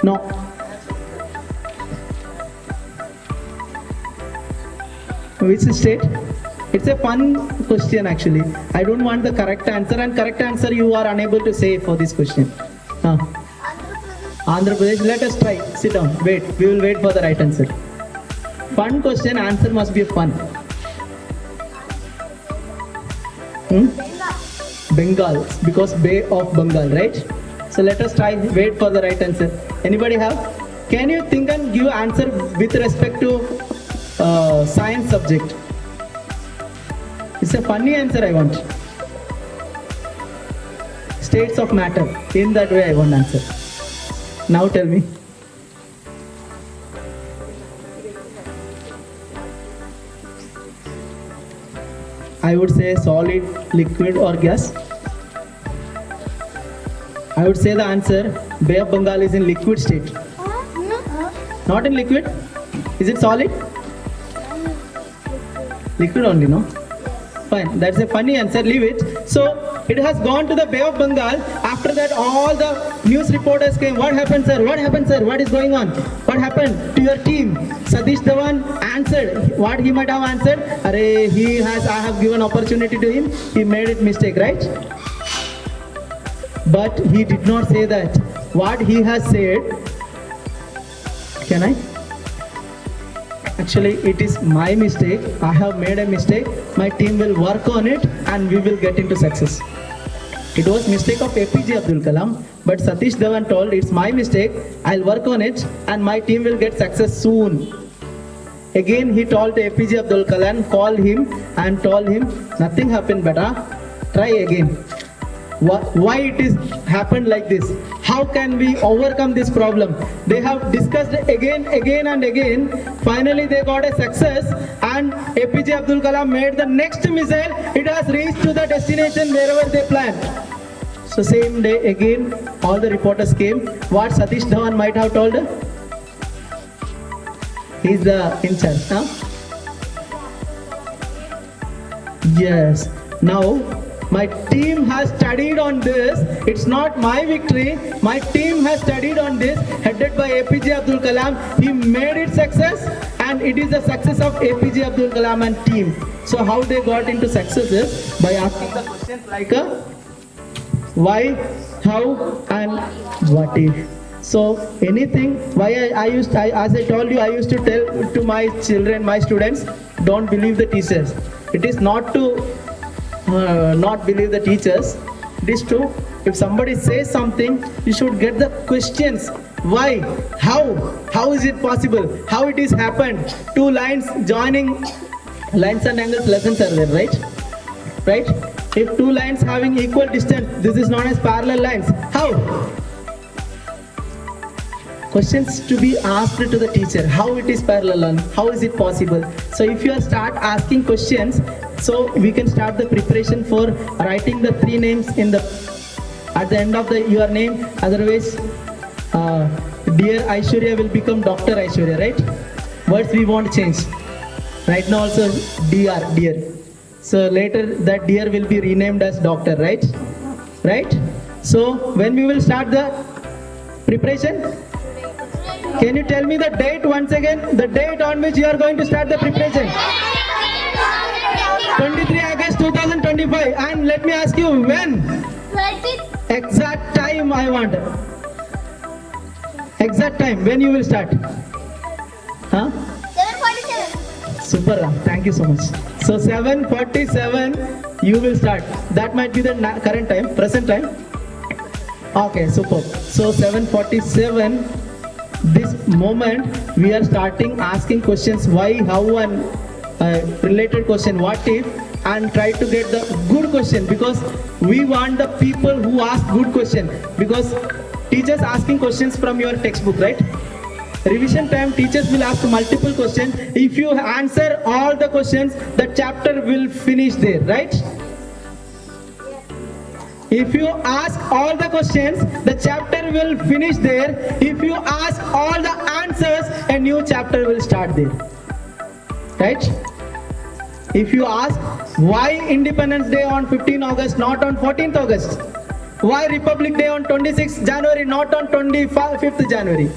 No. Which state? It's a fun question actually. I don't want the correct answer, and correct answer you are unable to say for this question. Andhra Pradesh. Let us try. Sit down. Wait. We will wait for the right answer. Fun question. Answer must be fun. Bengal. Because Bay of Bengal, right? So let us try. Wait for the right answer. Anybody have? Can you think and give answer with respect to science subject? It's a funny answer I want. States of matter. In that way I want answer. Now tell me. I would say solid, liquid or gas. I would say the answer Bay of Bengal is in liquid state. Not in liquid? Is it solid? Liquid only, no? Fine, that's a funny answer, leave it. So it has gone to the Bay of Bengal. After that all the news reporters came. What happened sir? What happened sir? What is going on? What happened to your team? Satish Dhawan answered. What he might have answered? I have given opportunity to him. He made it mistake, right? But he did not say that. What he has said, can I? Actually, it is my mistake. I have made a mistake. My team will work on it and we will get into success. It was mistake of APJ Abdul Kalam, but Satish Dhawan told it's my mistake. I'll work on it and my team will get success soon. Again, he told APJ Abdul Kalam, called him and told him, nothing happened, beta. Try again. Why it is happened like this? How can we overcome this problem? They have discussed again and again. Finally they got a success and APJ Abdul Kalam made the next missile. It has reached to the destination wherever they planned. So same day again all the reporters came. What Satish Dhawan might have told? He's the in charge, huh? Yes. Now my team has studied on this. It's not my victory. My team has studied on this, headed by APJ Abdul Kalam. He made it success, and it is the success of APJ Abdul Kalam and team. So how they got into success is by asking the questions like why, how, and what if. So anything. Why as I told you, I used to tell to my children, my students, don't believe the teachers. It is not to not believe the teachers. It is to, if somebody says something, you should get the questions. Why? How is it possible? How it is happened? Two lines joining, lines and angles lessons are there, right? Right? If two lines having equal distance, this is known as parallel lines. How? Questions to be asked to the teacher. How it is parallel and how is it possible? So if you start asking questions, so we can start the preparation for writing the three names in the at the end of your name. Otherwise, dear Aishwarya will become Dr. Aishwarya, right? Words we won't change. Right now also dear. So later that dear will be renamed as doctor, right? Right? So when we will start the preparation? Can you tell me the date once again? The date on which you are going to start the preparation? 23 August 2025. And let me ask you when? Exact time I want. Exact time when you will start? Huh? 7:47. Super Ram. Thank you so much. So 7:47 you will start. That might be the current time, present time. Okay, super. So 7:47, this moment we are starting asking questions why, how, and related question what if, and try to get the good question, because we want the people who ask good question, because teachers asking questions from your textbook, right? Revision time teachers will ask multiple questions. If you answer all the questions, the chapter will finish there, right? If you ask all the questions, the chapter will finish there. If you ask all the answers, a new chapter will start there. Right? If you ask why Independence Day on 15 August, not on 14th August? Why Republic Day on 26th January, not on 25th January?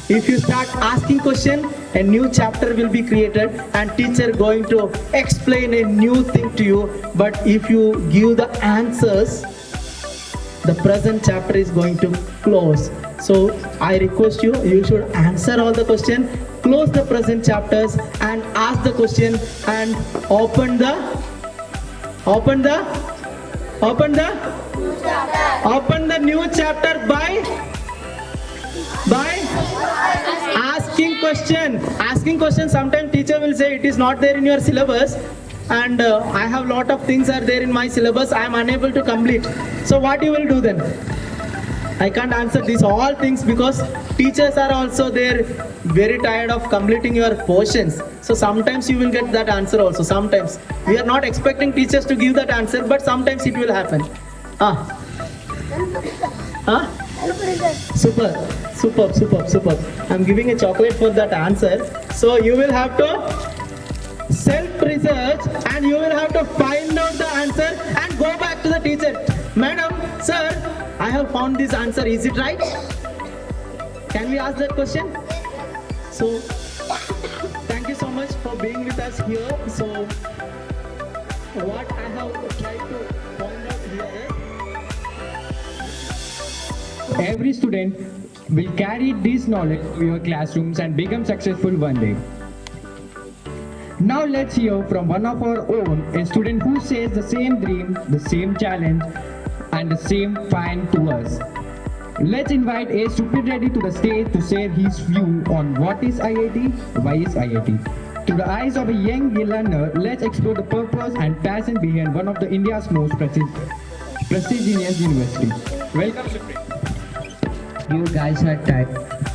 If you start asking question, a new chapter will be created and teacher going to explain a new thing to you. But if you give the answers, the present chapter is going to close. So I request you, you should answer all the question, close the present chapters and ask the question and open the new chapter by asking question. Asking question, sometimes teacher will say it is not there in your syllabus, and I have lot of things are there in my syllabus, I am unable to complete. So what you will do then? I can't answer these all things because teachers are also there very tired of completing your portions. So sometimes you will get that answer also. Sometimes we are not expecting teachers to give that answer, but sometimes it will happen. Super. I'm giving a chocolate for that answer. So you will have to self-research and you will have to find out the answer and go back to the teacher. Madam, sir, I have found this answer. Is it right? Can we ask that question? So, thank you so much for being with us here. So, what I have tried to point out here is, Every student will carry this knowledge to your classrooms and become successful one day. Now let's hear from one of our own, a student who says the same dream, the same challenge, and the same find to us. Let's invite A. Stupid Reddy to the stage to share his view on what is IIT, why is IIT. To the eyes of a young learner, let's explore the purpose and passion behind one of the India's most prestigious university. Welcome, Stupid. You guys are tired.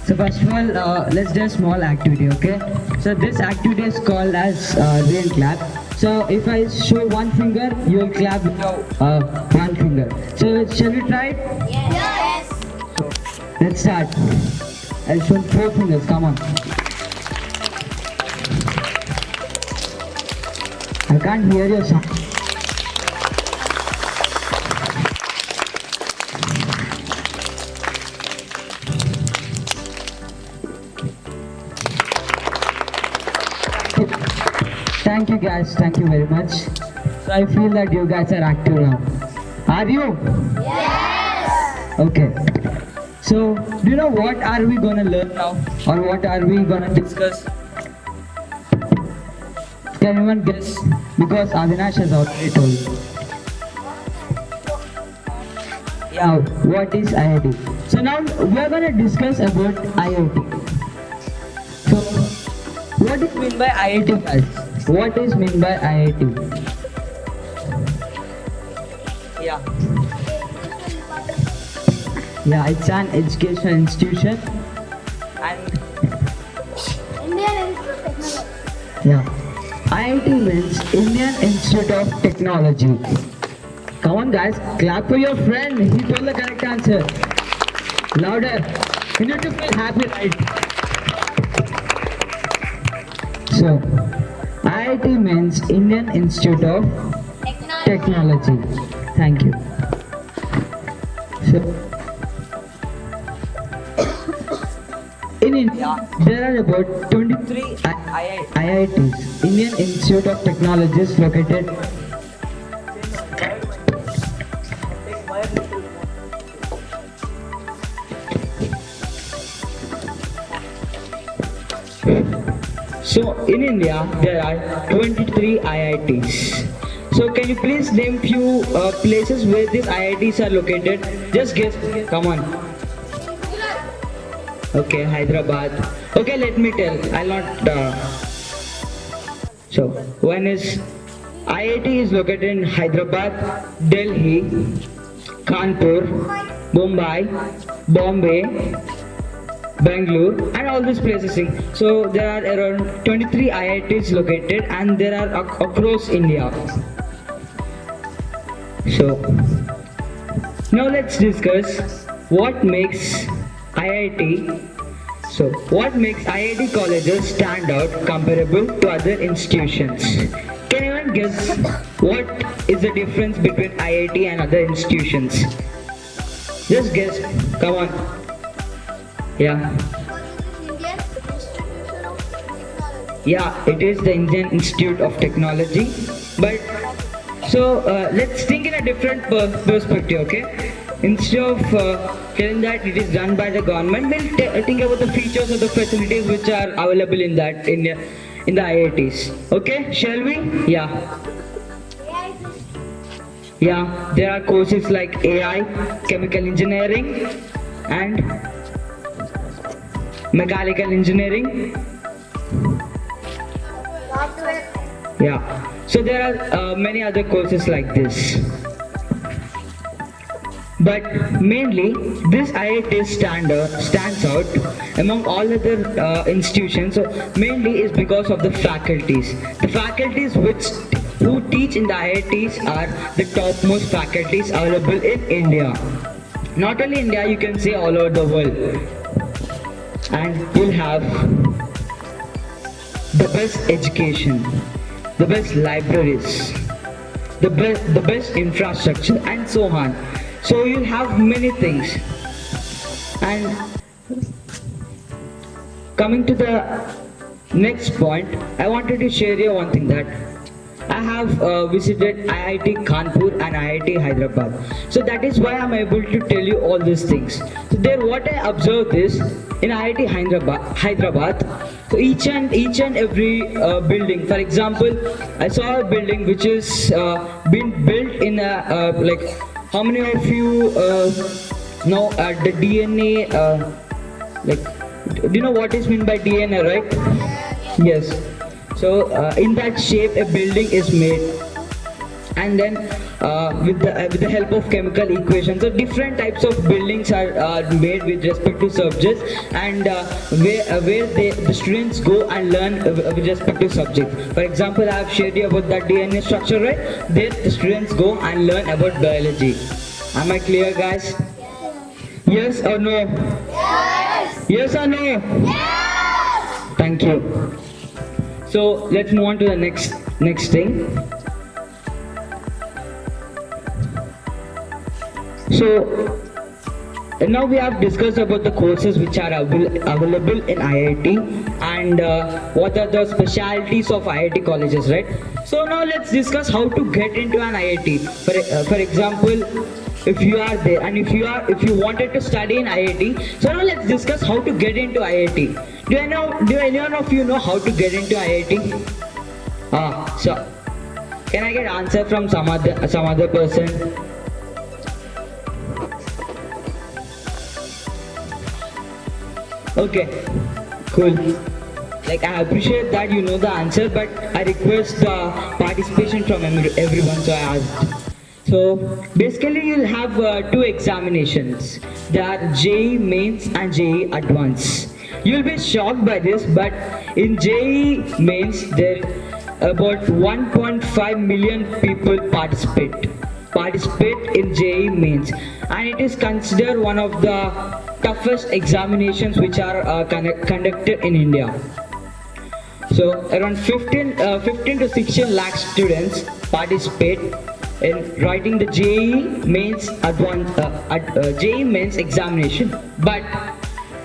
So first of all, let's do a small activity, okay? So this activity is called as real clap. So if I show one finger, you will clap with one finger. So shall we try it? Yes. So let's start. I'll show 4 fingers, come on. I can't hear your sound. Thank you guys, thank you very much. So I feel that you guys are active now. Are you? Yes. Okay. So do you know what are we gonna learn now? Or what are we gonna discuss? Can anyone guess? Because Avinash has already told. Yeah, what is IIT? So now we are going to discuss about IIT. So, what is meant by IIT, guys? What is meant by IIT? Yeah. Yeah, it's an educational institution. And Indian Institute of Technology. yeah, IIT means Indian Institute of Technology. Come on, guys, clap for your friend. He told the correct answer. Louder. You need to feel happy, right? So, IIT means Indian Institute of Technology. Thank you. So, in India, there are about 23 IITs, Indian Institute of Technologies, located. So in India, there are 23 IITs. So can you please name few places where these IITs are located? Just guess. Come on. Okay, Hyderabad. Okay, let me tell. I'll not. So one is IIT is located in Hyderabad, Delhi, Kanpur, Mumbai, Bombay, Bangalore, and all these places. So there are around 23 IITs located, and there are across India. So now let's discuss what makes IIT. So what makes IIT colleges stand out comparable to other institutions? Can anyone guess what is the difference between IIT and other institutions? Just guess. Come on. Yeah. Indian Institute of Technology. Yeah, it is the Indian Institute of Technology. But so let's think in a different perspective, okay? Instead of telling that it is done by the government, we'll think about the features or the facilities which are available in that in the IITs. Okay, shall we? Yeah. Yeah, there are courses like AI, chemical engineering, and mechanical engineering. Yeah, so there are many other courses like this. But mainly, this IIT stands out among all other institutions. So mainly is because of the faculties. The faculties who teach in the IITs are the topmost faculties available in India. Not only India, you can say all over the world. And you'll have the best education, the best libraries, the best infrastructure, and so on. So you'll have many things. And coming to the next point, I wanted to share you one thing, that I have visited IIT Kanpur and IIT Hyderabad. So that is why I'm able to tell you all these things. So there, what I observed is in IIT Hyderabad, so each and every building. For example, I saw a building which is been built in a like. How many of you know the DNA? Like, do you know what is meant by DNA, right? Yes. So in that shape, a building is made, and then with the help of chemical equations, so different types of buildings are made with respect to subjects, and where the students go and learn with respect to subject. For example, I have shared you about that DNA structure, right? There the students go and learn about biology. Am I clear, guys? Yes or no? Yes. Yes or no? Yes. Thank you. So let's move on to the next thing. So now we have discussed about the courses which are available in IIT, and what are the specialities of IIT colleges, right? So now let's discuss how to get into an IIT. For example, if you are there and if you wanted to study in IIT, so now let's discuss how to get into IIT. Do anyone of you know how to get into IIT? So can I get answer from some other person? Okay, cool. Like I appreciate that you know the answer, but I request participation from everyone, so I asked. So basically you'll have two examinations. They are JEE Mains and JEE Advanced. You'll be shocked by this, but in JEE Mains there about 1.5 million people participate in JEE Mains, and it is considered one of the toughest examinations which are conducted in India. So around 15 to 16 lakh students participate in writing the JEE Mains JEE Mains examination. But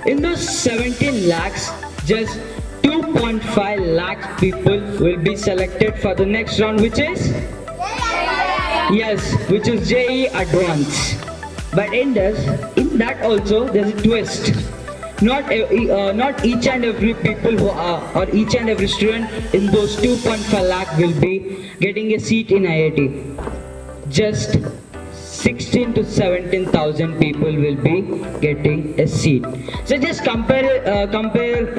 in those 17 lakhs, just 2.5 lakh people will be selected for the next round, which is which is JEE Advanced. But in that also there's a twist. Not each and every people who are, or each and every student in those 2.5 lakh will be getting a seat in IIT. Just 16 to 17,000 people will be getting a seat. So just compare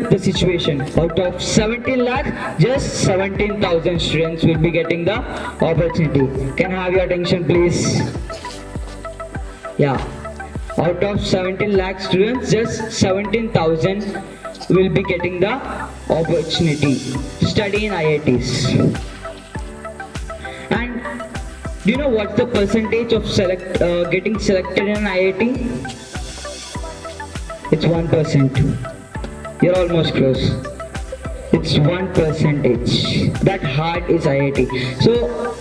the situation. Out of 17 lakh, just 17,000 students will be getting the opportunity. Can I have your attention, please? Yeah. Out of 17 lakh students, just 17,000 will be getting the opportunity to study in IITs. And do you know what's the percentage of getting selected in IIT? It's 1%. You're almost close. It's 1%. That hard is IIT. So,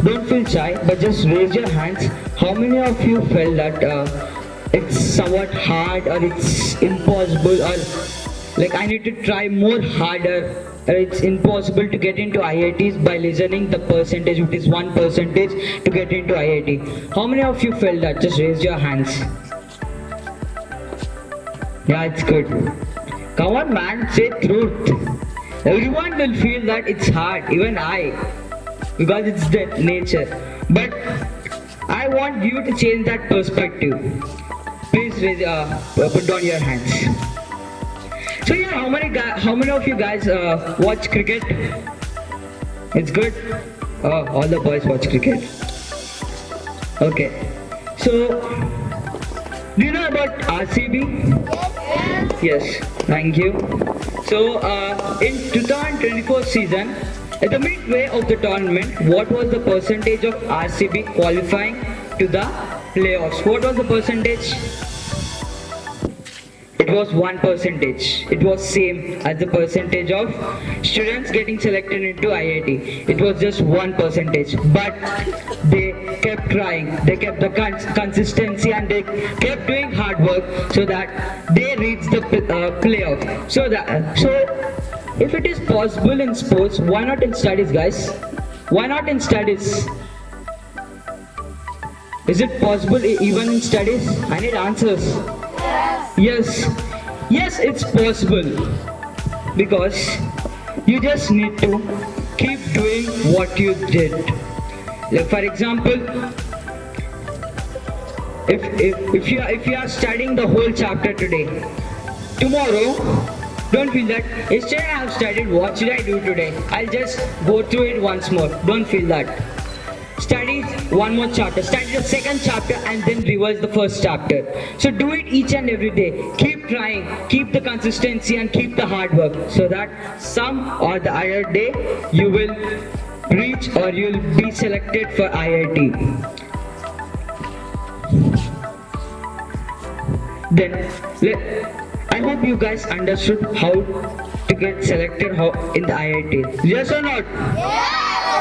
don't feel shy, but just raise your hands. How many of you felt that it's somewhat hard, or it's impossible, or I need to try more harder, or it's impossible to get into IITs by listening the percentage, which is 1% to get into IIT? How many of you felt that? Just raise your hands. Yeah, it's good. Come on, man, say truth. Everyone will feel that it's hard, even I, because it's the nature. But I want you to change that perspective. Please put down your hands. So yeah, how many of you guys watch cricket? It's good. All the boys watch cricket. Okay. So, do you know about RCB? Yes. Thank you. So in 2024 season, at the midway of the tournament, what was the percentage of RCB qualifying to the playoffs? What was the percentage? It was 1%. It was same as the percentage of students getting selected into IIT. It was just 1%. But they kept trying. They kept the consistency, and they kept doing hard work so that they reached the playoff. So if it is possible in sports, why not in studies, guys? Why not in studies? Is it possible even in studies? I need answers. Yes, it's possible. Because you just need to keep doing what you did. Like for example, if you are studying the whole chapter today, tomorrow, don't feel that yesterday I have studied, what should I do today? I'll just go through it once more. Don't feel that. Study one more chapter, study the second chapter, and then revise the first chapter. So do it each and every day. Keep trying, keep the consistency, and keep the hard work, so that some or the other day you will reach, or you'll be selected for IIT. Then I hope you guys understood how to get selected in the IIT. Yes or not?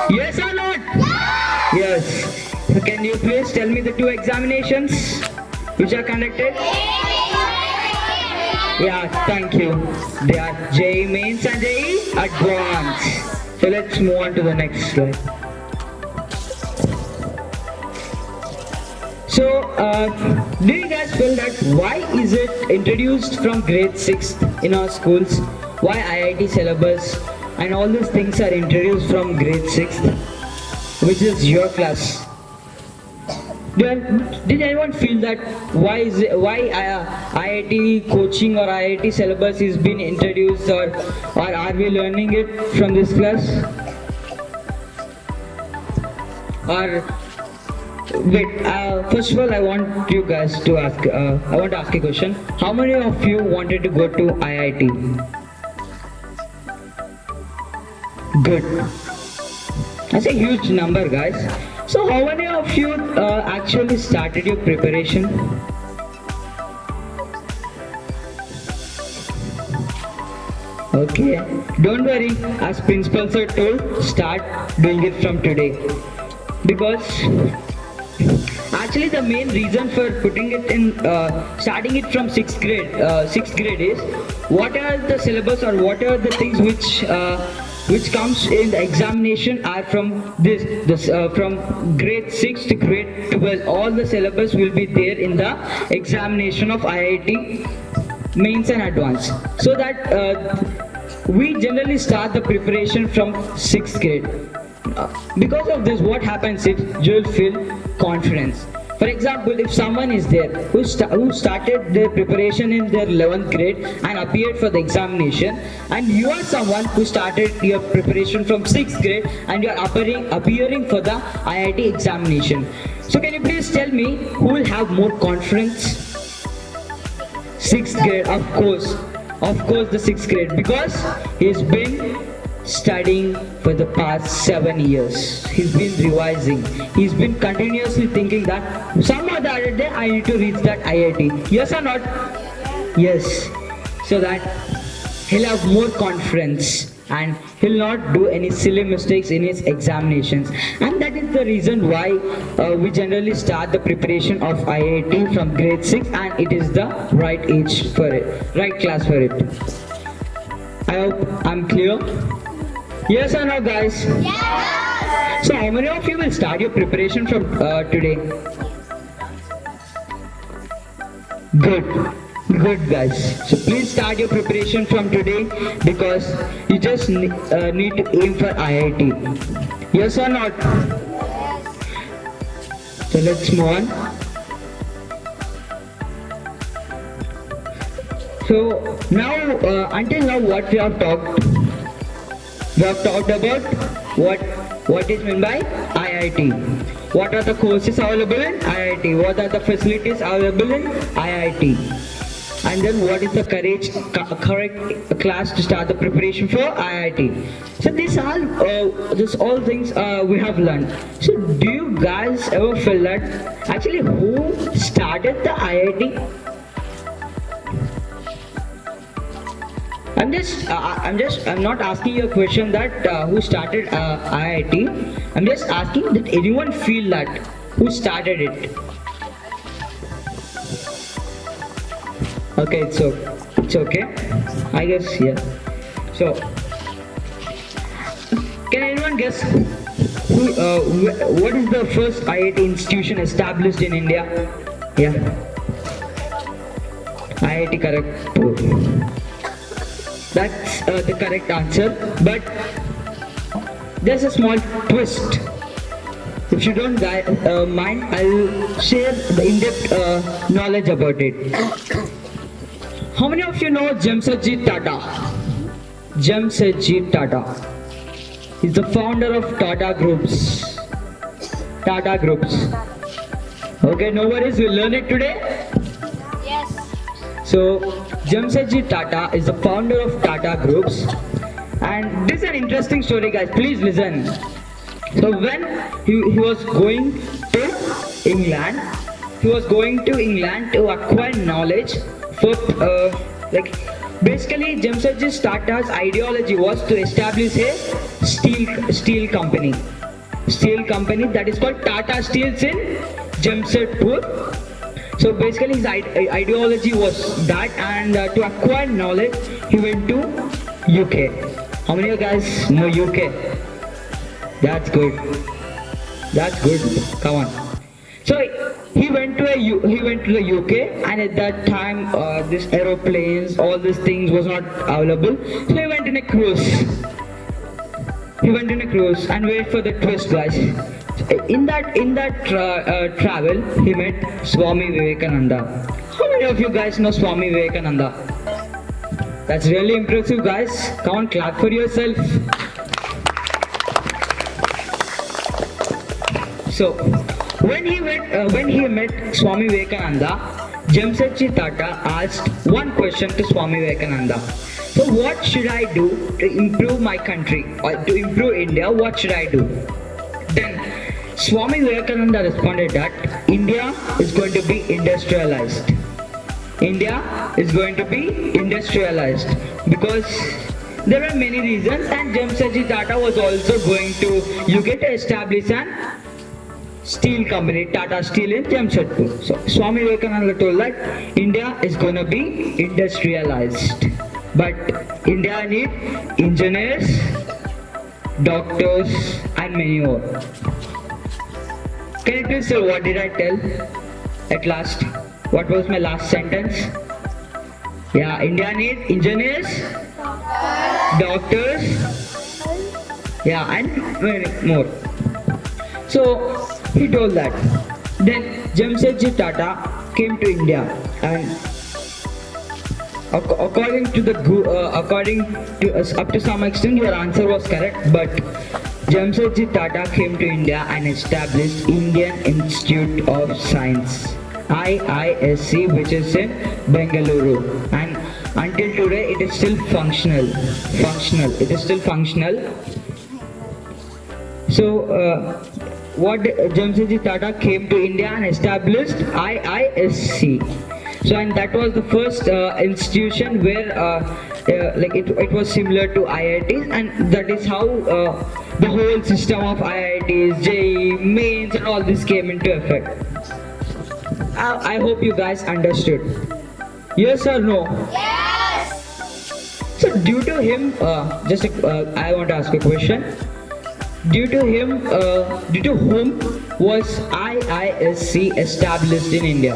Yes or not? Yes. So can you please tell me the two examinations which are conducted? Yeah, thank you. They are JEE Mains and JEE Advanced. So let's move on to the next slide. So, do you guys feel that why is it introduced from grade 6 in our schools? Why IIT syllabus? and all these things are introduced from grade 6th, which is your class. Did anyone feel that why IIT coaching or IIT syllabus is being introduced, or are we learning it from this class? Or wait, first of all, I want you guys to ask. I want to ask a question. How many of you wanted to go to IIT? Good. That's a huge number, guys. So how many of you actually started your preparation? Okay, don't worry, as principals are told, start doing it from today. Because actually the main reason for putting it in, starting it from 6th grade is, what are the syllabus or what are the things which comes in the examination are from from grade 6 to grade 12. All the syllabus will be there in the examination of IIT mains and advanced. So that we generally start the preparation from 6th grade. Because of this, what happens is you will feel confidence. For example, if someone is there who started their preparation in their 11th grade and appeared for the examination, and you are someone who started your preparation from 6th grade and you are appearing for the IIT examination. So can you please tell me who will have more confidence? 6th grade, of course the 6th grade, because he's been studying for the past 7 years. He's been revising. He's been continuously thinking that some other day I need to reach that IIT. Yes or not? Yes. So that he'll have more confidence and he'll not do any silly mistakes in his examinations. And that is the reason why we generally start the preparation of IIT from grade 6, and it is the right age for it, right class for it. I hope I'm clear. Yes or no, guys? Yes! So how many of you will start your preparation from today? Good guys. So please start your preparation from today, because you just need to aim for IIT. Yes or not? So let's move on. So now, until now, what we have talked about what is meant by IIT. What are the courses available in IIT? What are the facilities available in IIT? And then what is the correct class to start the preparation for IIT? So these all things we have learned. So do you guys ever feel that actually who started the IIT? I'm not asking you a question that who started IIT. I'm just asking, did anyone feel that who started it? Okay, it's okay. I guess, yeah. So, can anyone guess what is the first IIT institution established in India? Yeah. IIT Kharagpur. That's the correct answer, but there's a small twist. If you don't mind, I'll share the in-depth knowledge about it. How many of you know Jamsetji Tata? Jamsetji Tata is the founder of Tata Groups. Tata Groups. Okay, no worries, we'll learn it today. So, Jamsetji Tata is the founder of Tata Groups, and this is an interesting story, guys. Please listen. So, when he was going to England, to acquire knowledge for basically Jamsetji Tata's ideology was to establish a steel company that is called Tata Steels in Jamshedpur. So basically his ideology was that, and to acquire knowledge he went to UK. How many of you guys know UK? That's good. Come on. So he went to the UK, and at that time this aeroplanes, all these things was not available. So he went in a cruise. he went on a cruise, and wait for the twist, guys. In that travel, he met Swami Vivekananda. How many of you guys know Swami Vivekananda? That's really impressive, guys. Come on, clap for yourself. So, when he met Swami Vivekananda, Jamsetji Tata asked one question to Swami Vivekananda. So, what should I do to improve my country or to improve India? What should I do? Then Swami Vivekananda responded that India is going to be industrialized. India is going to be industrialized because there are many reasons, and Jamsetji Tata was also going to UK to establish an steel company, Tata Steel in Jamshedpur. So Swami Vivekananda told that India is going to be industrialized, but India need engineers, doctors, and many more. Can you please say what did I tell at last? What was my last sentence? Yeah, India need engineers, doctors, yeah, and many more. So he told that. Then Jamsetji Tata came to India, and according to us, up to some extent, your answer was correct. But Jamsetji Tata came to India and established Indian Institute of Science, IISc, which is in Bengaluru, and until today it is still functional. It is still functional. So what Jamsetji Tata came to India and established IISc. So, and that was the first institution where like it was similar to IITs, and that is how the whole system of IITs, JEE, mains, and all this came into effect. I hope you guys understood. Yes or no? Yes. So due to him, I want to ask a question. Due to whom was IISc established in India?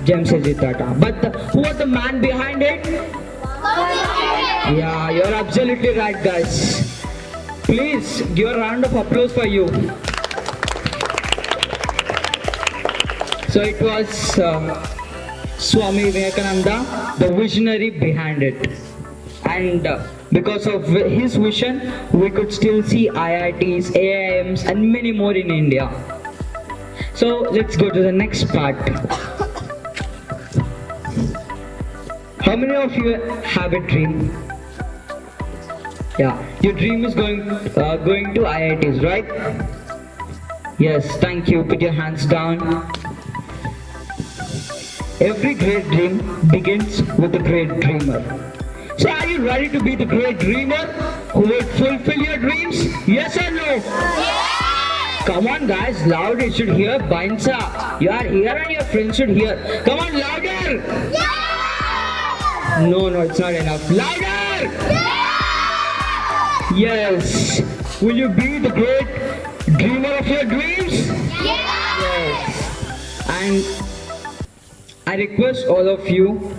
Jamsetji Tata. But who was the man behind it? Yeah, you're absolutely right, guys. Please give a round of applause for you. So it was Swami Vivekananda, the visionary behind it. And because of his vision, we could still see IITs, AIMs, and many more in India. So let's go to the next part. How many of you have a dream? Yeah, your dream is going to IITs, right? Yes, thank you. Put your hands down. Every great dream begins with a great dreamer. So are you ready to be the great dreamer who will fulfill your dreams? Yes or no? Yes! Come on guys, loud, you should hear Bainsa. You are here and your friends should hear. Come on, louder! Yes! No, it's not enough. Louder! Yes! Yes! Will you be the great dreamer of your dreams? Yes! And I request all of you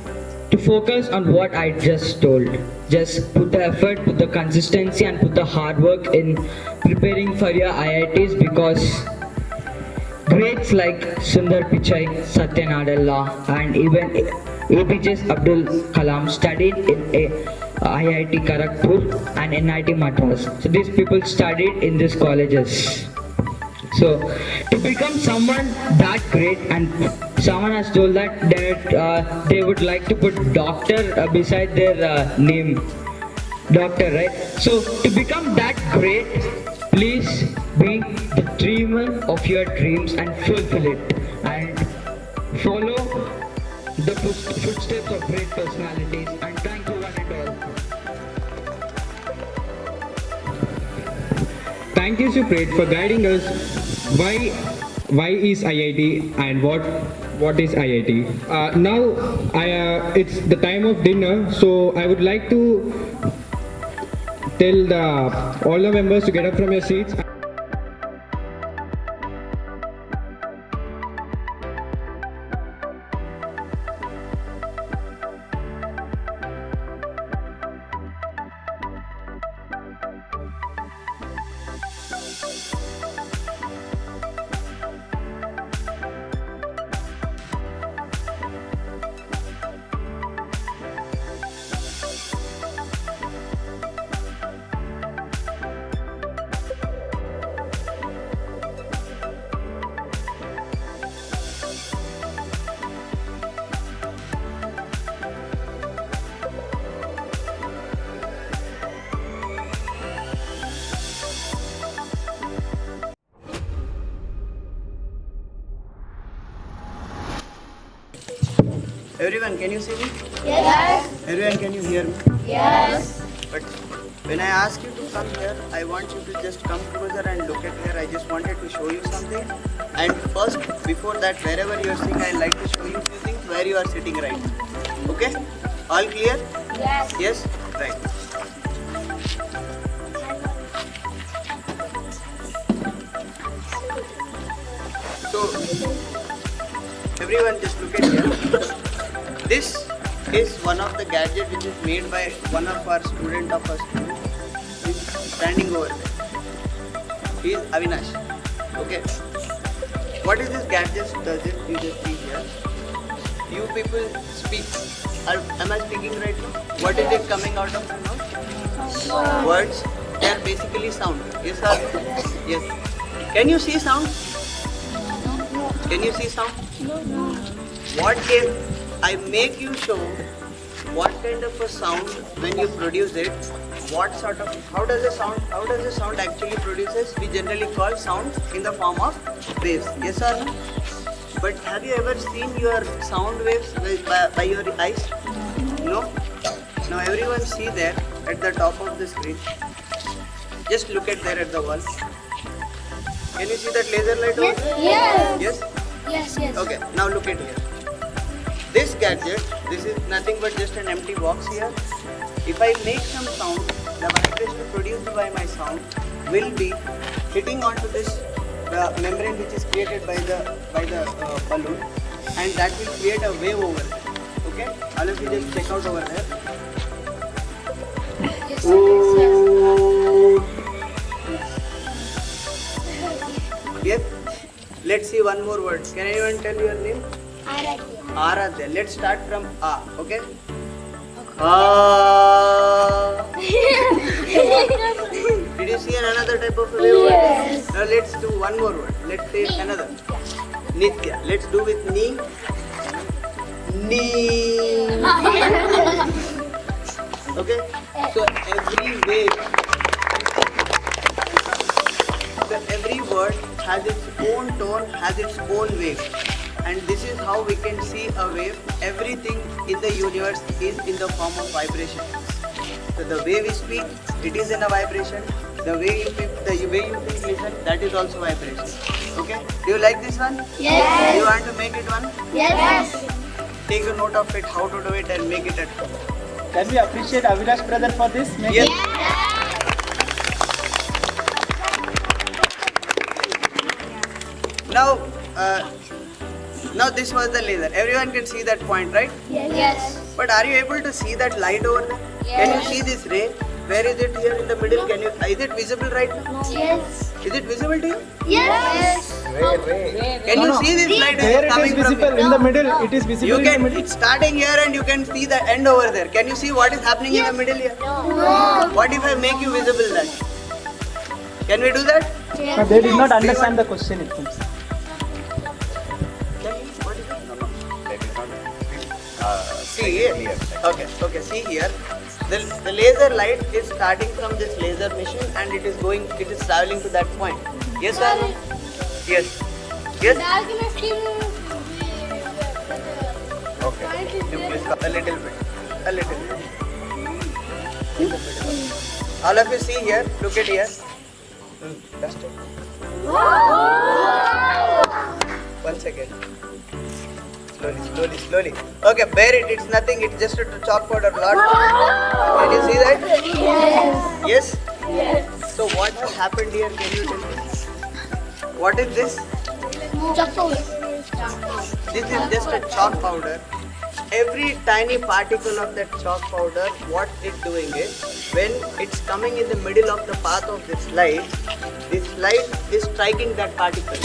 to focus on what I just told. Just put the effort, put the consistency, and put the hard work in preparing for your IITs, because greats like Sundar Pichai, Satya Nadella, and even APJ Abdul Kalam studied in IIT Kharagpur and NIT Madras. So these people studied in these colleges. So to become someone that great, and someone has told that they would like to put doctor beside their name, doctor, right? So to become that great, please be the dreamer of your dreams and fulfill it, and follow the footsteps of great personalities. And thank you one and all. Thank you, Suprit, for guiding us. Why is IIT and what is IIT? Now it's the time of dinner, so I would like to tell all the members to get up from your seats. Everyone, can you see me? Yes. Everyone, can you hear me? Yes. But when I ask you to come here, I want you to just come closer and look at here. I just wanted to show you something. And first, before that, wherever you are sitting, I'd like to show you a few things where you are sitting right now. Okay? All clear? Yes. Yes? Right. So, everyone just look at here. This is one of the gadget which is made by one of our student of our school. He's standing over there. He is Avinash. Okay. What is this gadget does it? You just see here. You people speak. Am I speaking right now? What is it coming out of my mouth? Words. They are basically sound. Yes or no? Yes. Can you see sound? Can you see sound? What if I make you show what kind of a sound when you produce it? What sort of how does the sound actually produces? We generally call sound in the form of waves. Yes or no? But have you ever seen your sound waves by your eyes? No? Now everyone see there at the top of the screen. Just look at there at the wall. Can you see that laser light over there? Yes. Yes? Yes. Yes. Okay, now look at here. This gadget, this is nothing but just an empty box here. If I make some sound, the vibration produced by my sound will be hitting onto this membrane which is created by the balloon, and that will create a wave over there. Okay, all of you just check out over there. Yes. Yes. Yes. Let's see one more word. Can anyone tell your name? Aradhya. Let's start from A. Okay. Did you see another type of wave? Yes. Now let's do one more word. Let's say another. Nitya. Let's do with Ni. Ni. Okay. So every word has its own tone, has its own wave. And this is how we can see a wave. Everything in the universe is in the form of vibration. So the way we speak, it is in a vibration. The way you think, listen, that is also vibration. Okay? Do you like this one? Yes. Do you want to make it one? Yes. Take a note of it, how to do it, and make it at home. Can we appreciate Avinash brother for this? Yes. Now this was the laser. Everyone can see that point, right? Yes. But are you able to see that light over there? Yes. Can you see this ray? Where is it here in the middle? Is it visible right now? Yes. Is it visible to you? Yes. Can you see this light There it coming is from visible here? in the middle. It is visible You in the can, middle. it's starting here and you can see the end over there. Can you see what is happening in the middle here? No. What if I make you visible that? Can we do that? They did not understand the question, it seems. What is it? See here. Okay, see here. The laser light is starting from this laser machine and it is traveling to that point. Yes or no? Yes. Yes? Okay. You please come a little bit. A little bit. In the middle. All of you see here, look at here. Dust it. One second. Slowly. Okay, bear it. It's nothing. It's just a chalk powder lot. Can you see that? Yes. Yes? So what has happened here? Can you tell me? What is this? This is just a chalk powder. Every tiny particle of that chalk powder, what it's doing is, when it's coming in the middle of the path of this light is striking that particle.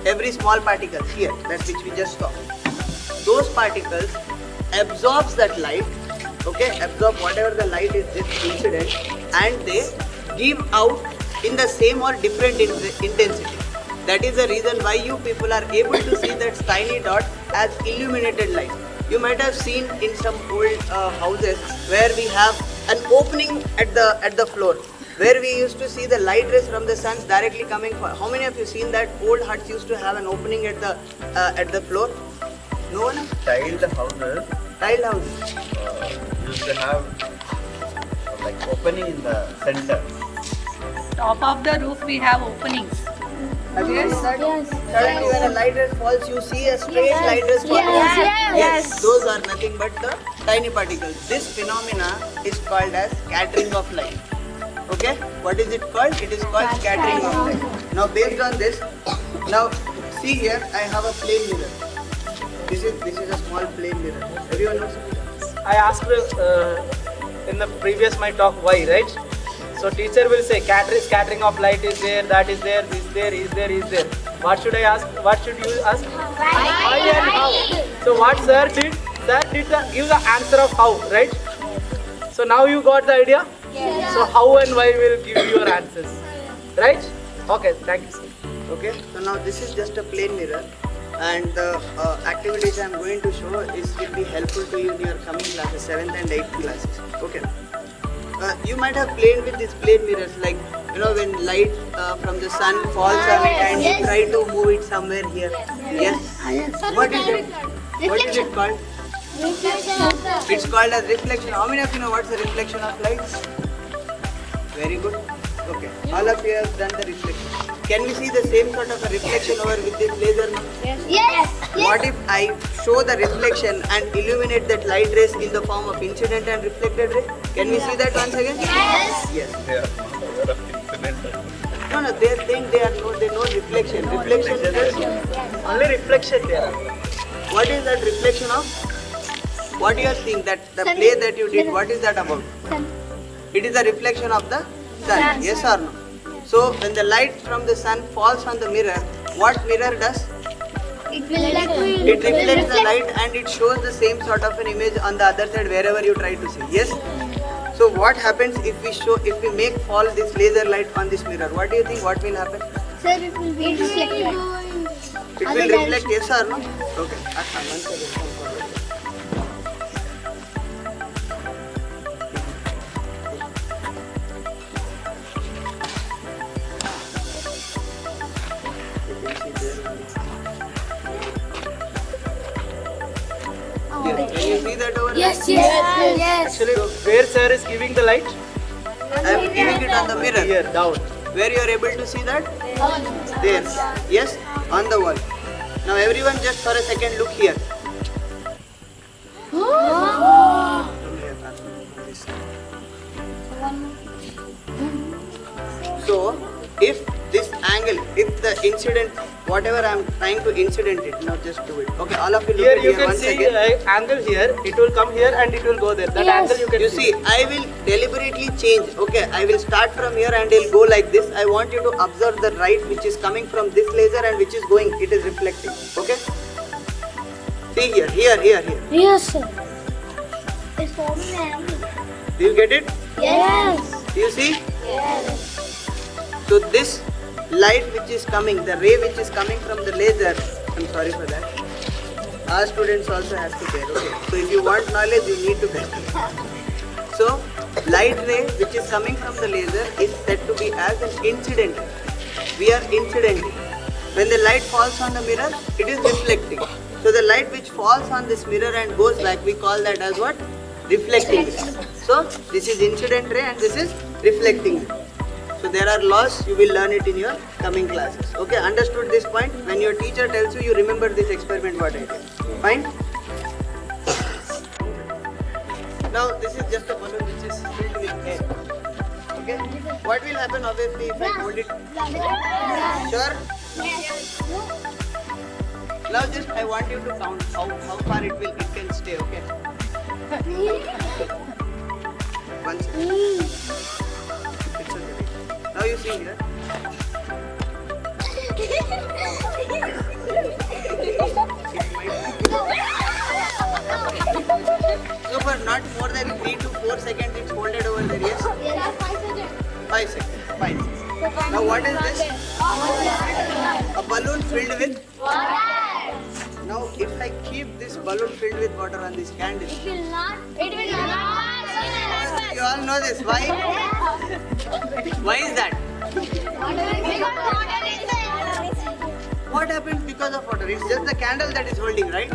Every small particle here, that which we just saw. Those particles absorbs that light, okay, absorb whatever the light is this incident, and they give out in the same or different intensity. That is the reason why you people are able to see that tiny dot as illuminated light. You might have seen in some old houses where we have an opening at the floor, where we used to see the light rays from the sun directly coming. How many of you seen that old huts used to have an opening at the floor? No own Tiled houses tiled houses. used to have like opening in the center. Top of the roof we have openings. Have you seen that? Suddenly when a light ray falls, you see a straight light rays falling. Yes, those are nothing but the tiny particles. This phenomena is called as scattering of light. Okay, what is it called? It is called scattering of light. Now based on this, now see here I have a plane mirror. This is a small plane mirror. Everyone knows it? I asked in the previous my talk why, right? So teacher will say scattering of light is there, that is there, this there, is there. What should I ask? What should you ask? Why and how? So what sir did? Sir did give the answer of how, right? So now you got the idea? Yes. So how and why will give you your answers, right? Okay, thank you sir. Okay, so now this is just a plane mirror, and the activities I am going to show will be helpful to you in your coming classes, 7th and 8th classes. Okay. You might have played with these plane mirrors, like when light from the sun falls on it and you try to move it somewhere here. Yes. What is it? What is it called? It's called as reflection. How many of you know what's the reflection of light? Very good. Okay. All of you have done the reflection. Can we see the same sort of a reflection over with this laser now? Yes. What if I show the reflection and illuminate that light rays in the form of incident and reflected ray? Can we see that once again? Yes. Yes. They are more of incidental. No, they think they know reflection. Reflection is Only reflection there. what is that reflection of? What do you think that the play that you did, what is that about? It is a reflection of the sun, yes or no? So when the light from the sun falls on the mirror, what mirror does? It reflects the light and it shows the same sort of an image on the other side wherever you try to see. Yes? So what happens if we make fall this laser light on this mirror? What do you think? What will happen? Sir, it will be reflected. It will reflect, yes or no? Okay. One second. Come forward. Yes. Can you see that over there? Yes. Actually, where sir is giving the light? I am giving it on the mirror. Here, down. Where you are able to see that? There. Yes, on the wall. Now everyone just for a second look here. So, if this angle, if the incident, whatever I am trying to incident it, now just do it. Okay, all of you look Here at you here can once see again. angle here. It will come here and it will go there. That angle you can You see, I will deliberately change. Okay, I will start from here and it will go like this. I want you to observe the light which is coming from this laser and which is going, it is reflecting. Okay? See here. Yes, sir. It's forming an angle. Do you get it? Yes. Do you see? Yes. So this light which is coming, the ray which is coming from the laser, I'm sorry for that. Our students also have to bear. Okay. So if you want knowledge, you need to bear. So light ray which is coming from the laser is said to be as an incident. We are incidenting. When the light falls on the mirror, it is reflecting. So the light which falls on this mirror and goes back, we call that as what? Reflecting ray. So this is incident ray and this is reflecting ray. So there are laws, you will learn it in your coming classes. Okay, understood this point? When your teacher tells you, you remember this experiment what I did. Fine? Now this is just a balloon which is filled with air. Okay? What will happen obviously if I hold it? Sure? Now just I want you to count how far it can stay, okay? One second. It's okay. Now you see here. So for not more than 3 to 4 seconds it's folded over there, yes? 5 seconds. Fine. Now what is this? A balloon filled with water. Now if I keep this balloon filled with water on this candle, It will not. you all know this. Why? Why is that? What happens because of water? It's just the candle that is holding, right?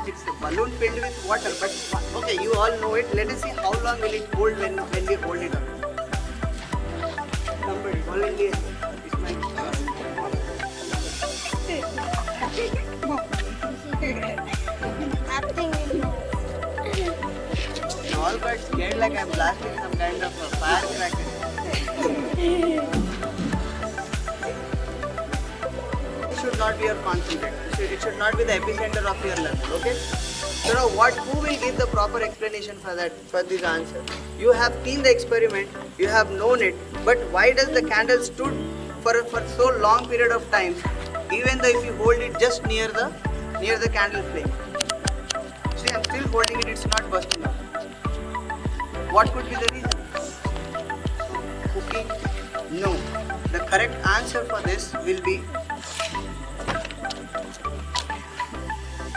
It's a balloon filled with water, but okay, you all know it. Let us see how long will it hold when we hold it on. Somebody volunteer. You all got scared like I'm blasting some kind of a firecracker. It should not be your concentrate. It should not be the epicenter of your learning. Okay. So now, who will give the proper explanation for this answer? You have seen the experiment. You have known it. But why does the candle stood for so long period of time, even though if you hold it just near the candle flame? See, I'm still holding it. It's not bursting up. What could be the reason? Cooking? No. The correct answer for this will be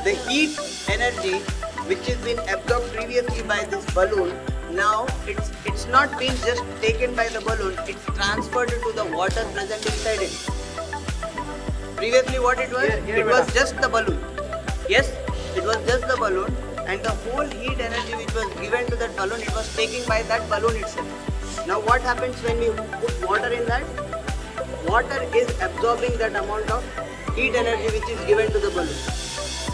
the heat energy which has been absorbed previously by this balloon. Now it's not been just taken by the balloon, it's transferred to the water present inside it. Previously what it was? It was just the balloon. Yes, it was just the balloon, and the whole heat energy which was given to that balloon, it was taken by that balloon itself. Now what happens when we put water in that? Water is absorbing that amount of heat energy which is given to the balloon.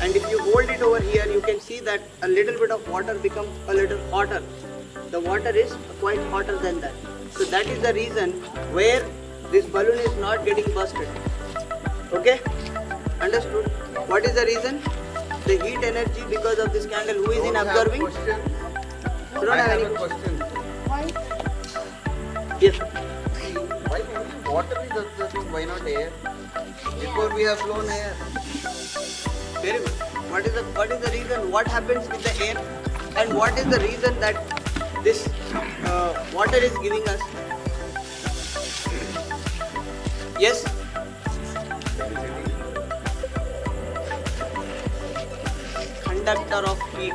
And if you hold it over here, you can see that a little bit of water becomes a little hotter. The water is quite hotter than that. So that is the reason where this balloon is not getting bursted. Okay? Understood? What is the reason? The heat energy because of this candle. Who is in absorbing? You don't have any question. Yes. Why only water is absorbing? Why not air? Before we have blown air. Very good. What is the reason? What happens with the air? And what is the reason that this water is giving us? Yes? Conductor of heat.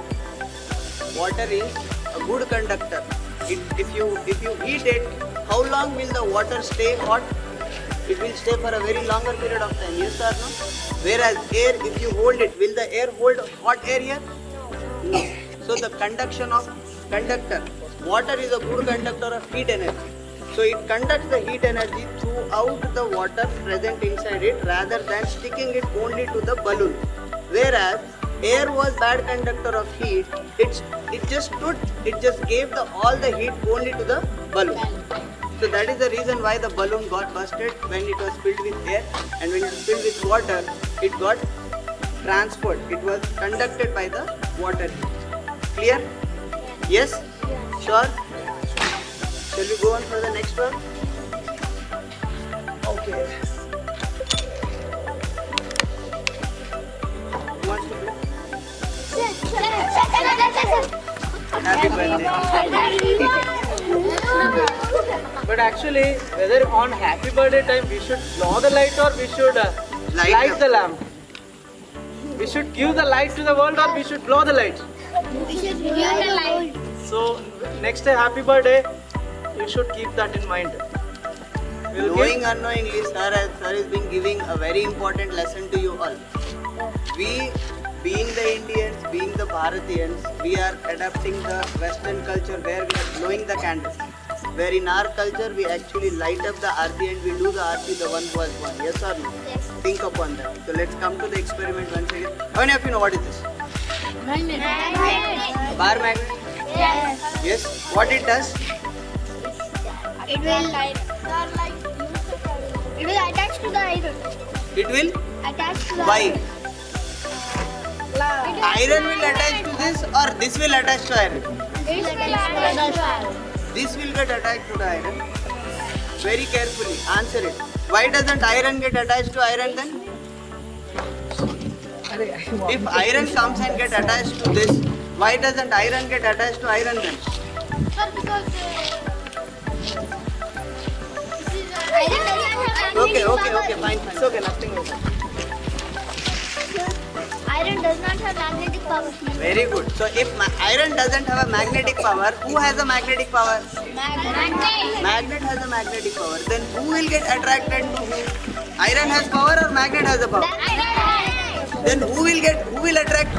Water is a good conductor. If you heat it, how long will the water stay hot? It will stay for a very longer period of time. Yes or no? Whereas air, if you hold it, will the air hold hot air here? No. So the conduction of conductor. Water is a good conductor of heat energy. So it conducts the heat energy throughout the water present inside it rather than sticking it only to the balloon. Whereas air was bad conductor of heat. It just gave all the heat only to the balloon. So that is the reason why the balloon got bursted when it was filled with air, and when it was filled with water, it got transferred. It was conducted by the water. Clear? Yes? Sure? Shall we go on for the next one? Okay. Who wants to play? Happy birthday. But actually, whether on happy birthday time we should blow the light or we should light the lamp. We should give the light to the world or we should blow the light. We should give the light. So next day happy birthday, you should keep that in mind. Knowing unknowingly, sir has been giving a very important lesson to you all. We, being the Indians, being the Bharatiyans, we are adapting the Western culture where we are blowing the candles. Where in our culture we actually light up the Aarti and we do the Aarti the one who was born. Yes or no? Yes. Think upon that. So let's come to the experiment once again. How many of you know what is this? Magnet. Bar magnet? Yes. Yes. What it does? It will attach to the iron. It will? Attach to the Why? iron. Iron will attach to this or this will attach to iron? It will attach to iron. This will get attached to the iron. Very carefully. Answer it. Why doesn't iron get attached to iron then? If iron comes and get attached to this, why doesn't iron get attached to iron then? Sir, because iron doesn't have Okay, magnetic power. fine. It's okay, nothing will happen. Iron does not have magnetic power. Very good. So if iron doesn't have a magnetic power, who has a magnetic power? Magnet. Magnet has a magnetic power. Then who will get attracted to who? Iron has power or magnet has a power? Iron. Then who will attract?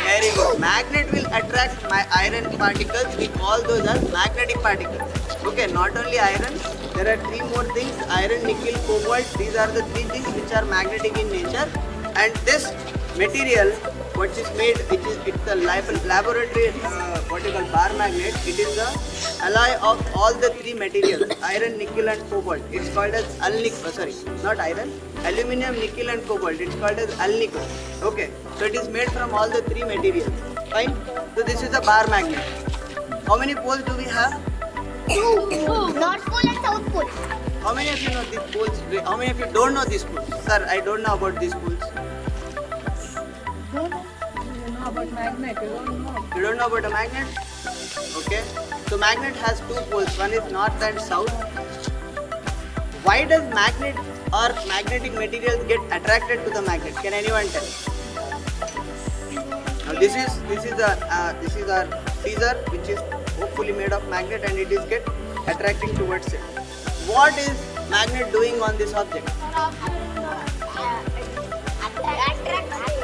Very good. Magnet will attract my iron particles. We call those as magnetic particles. Okay, not only iron, there are three more things: iron, nickel, cobalt. These are the three things which are magnetic in nature. And this material, what is made, it's a laboratory, what you call bar magnet. It is the alloy of all the three materials: iron, nickel, and cobalt. It's called as not iron, aluminium, nickel, and cobalt. It's called as alnico. Okay, so it is made from all the three materials. Fine. So this is a bar magnet. How many poles do we have? North Pole and South Pole. How many of you know these poles? How many of you don't know these poles? Sir, I don't know about these poles. You know about magnet, you don't know. You don't know about a magnet? Okay. So magnet has two poles. One is north and south. Why does magnet or magnetic materials get attracted to the magnet? Can anyone tell? Now this is our teaser, which is hopefully made of magnet, and it is get attracting towards it. What is magnet doing on this object?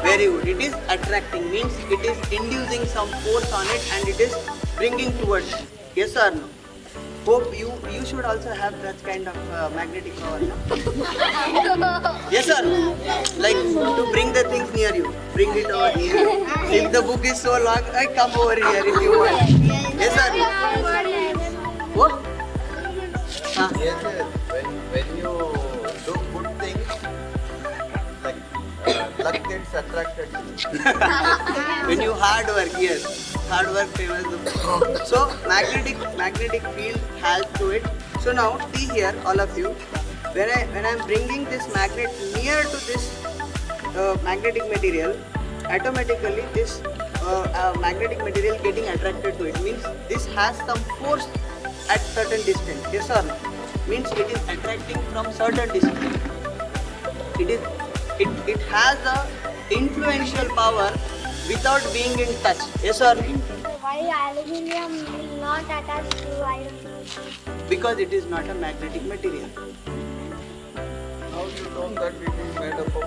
Very good. It is attracting, means it is inducing some force on it and it is bringing towards it. Yes or no? Hope you should also have that kind of magnetic power. No? Yes or no? Like to bring the things near you. Bring it over here. If the book is so long, I come over here if you want. Yes or no? What? Huh? Yes, when you do good things, like luck gets attracted. When you hard work, yes, hard work favors the fool. So magnetic field has to it. So now see here, all of you, when I am bringing this magnet near to this magnetic material, automatically this magnetic material getting attracted to it means this has some force at certain distance. Yes or no? Means it is attracting from certain distance. It has a influential power without being in touch. Yes or no? Why aluminium will not attach to iron? Because it is not a magnetic material. How you know that it is made up of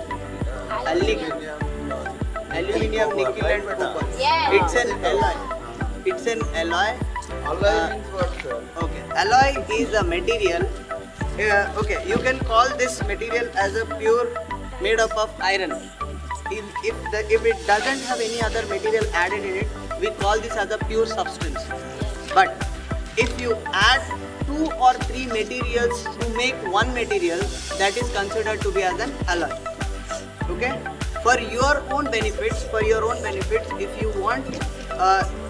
Aluminium, nickel, and cobalt. Yes. It's an alloy. It's an alloy. alloy means what, sir? Okay, alloy is a material. Okay, you can call this material as a pure made up of iron. If it doesn't have any other material added in it, we call this as a pure substance. But if you add 2 or 3 materials to make one material, that is considered to be as an alloy. Okay? For your own benefits, if you want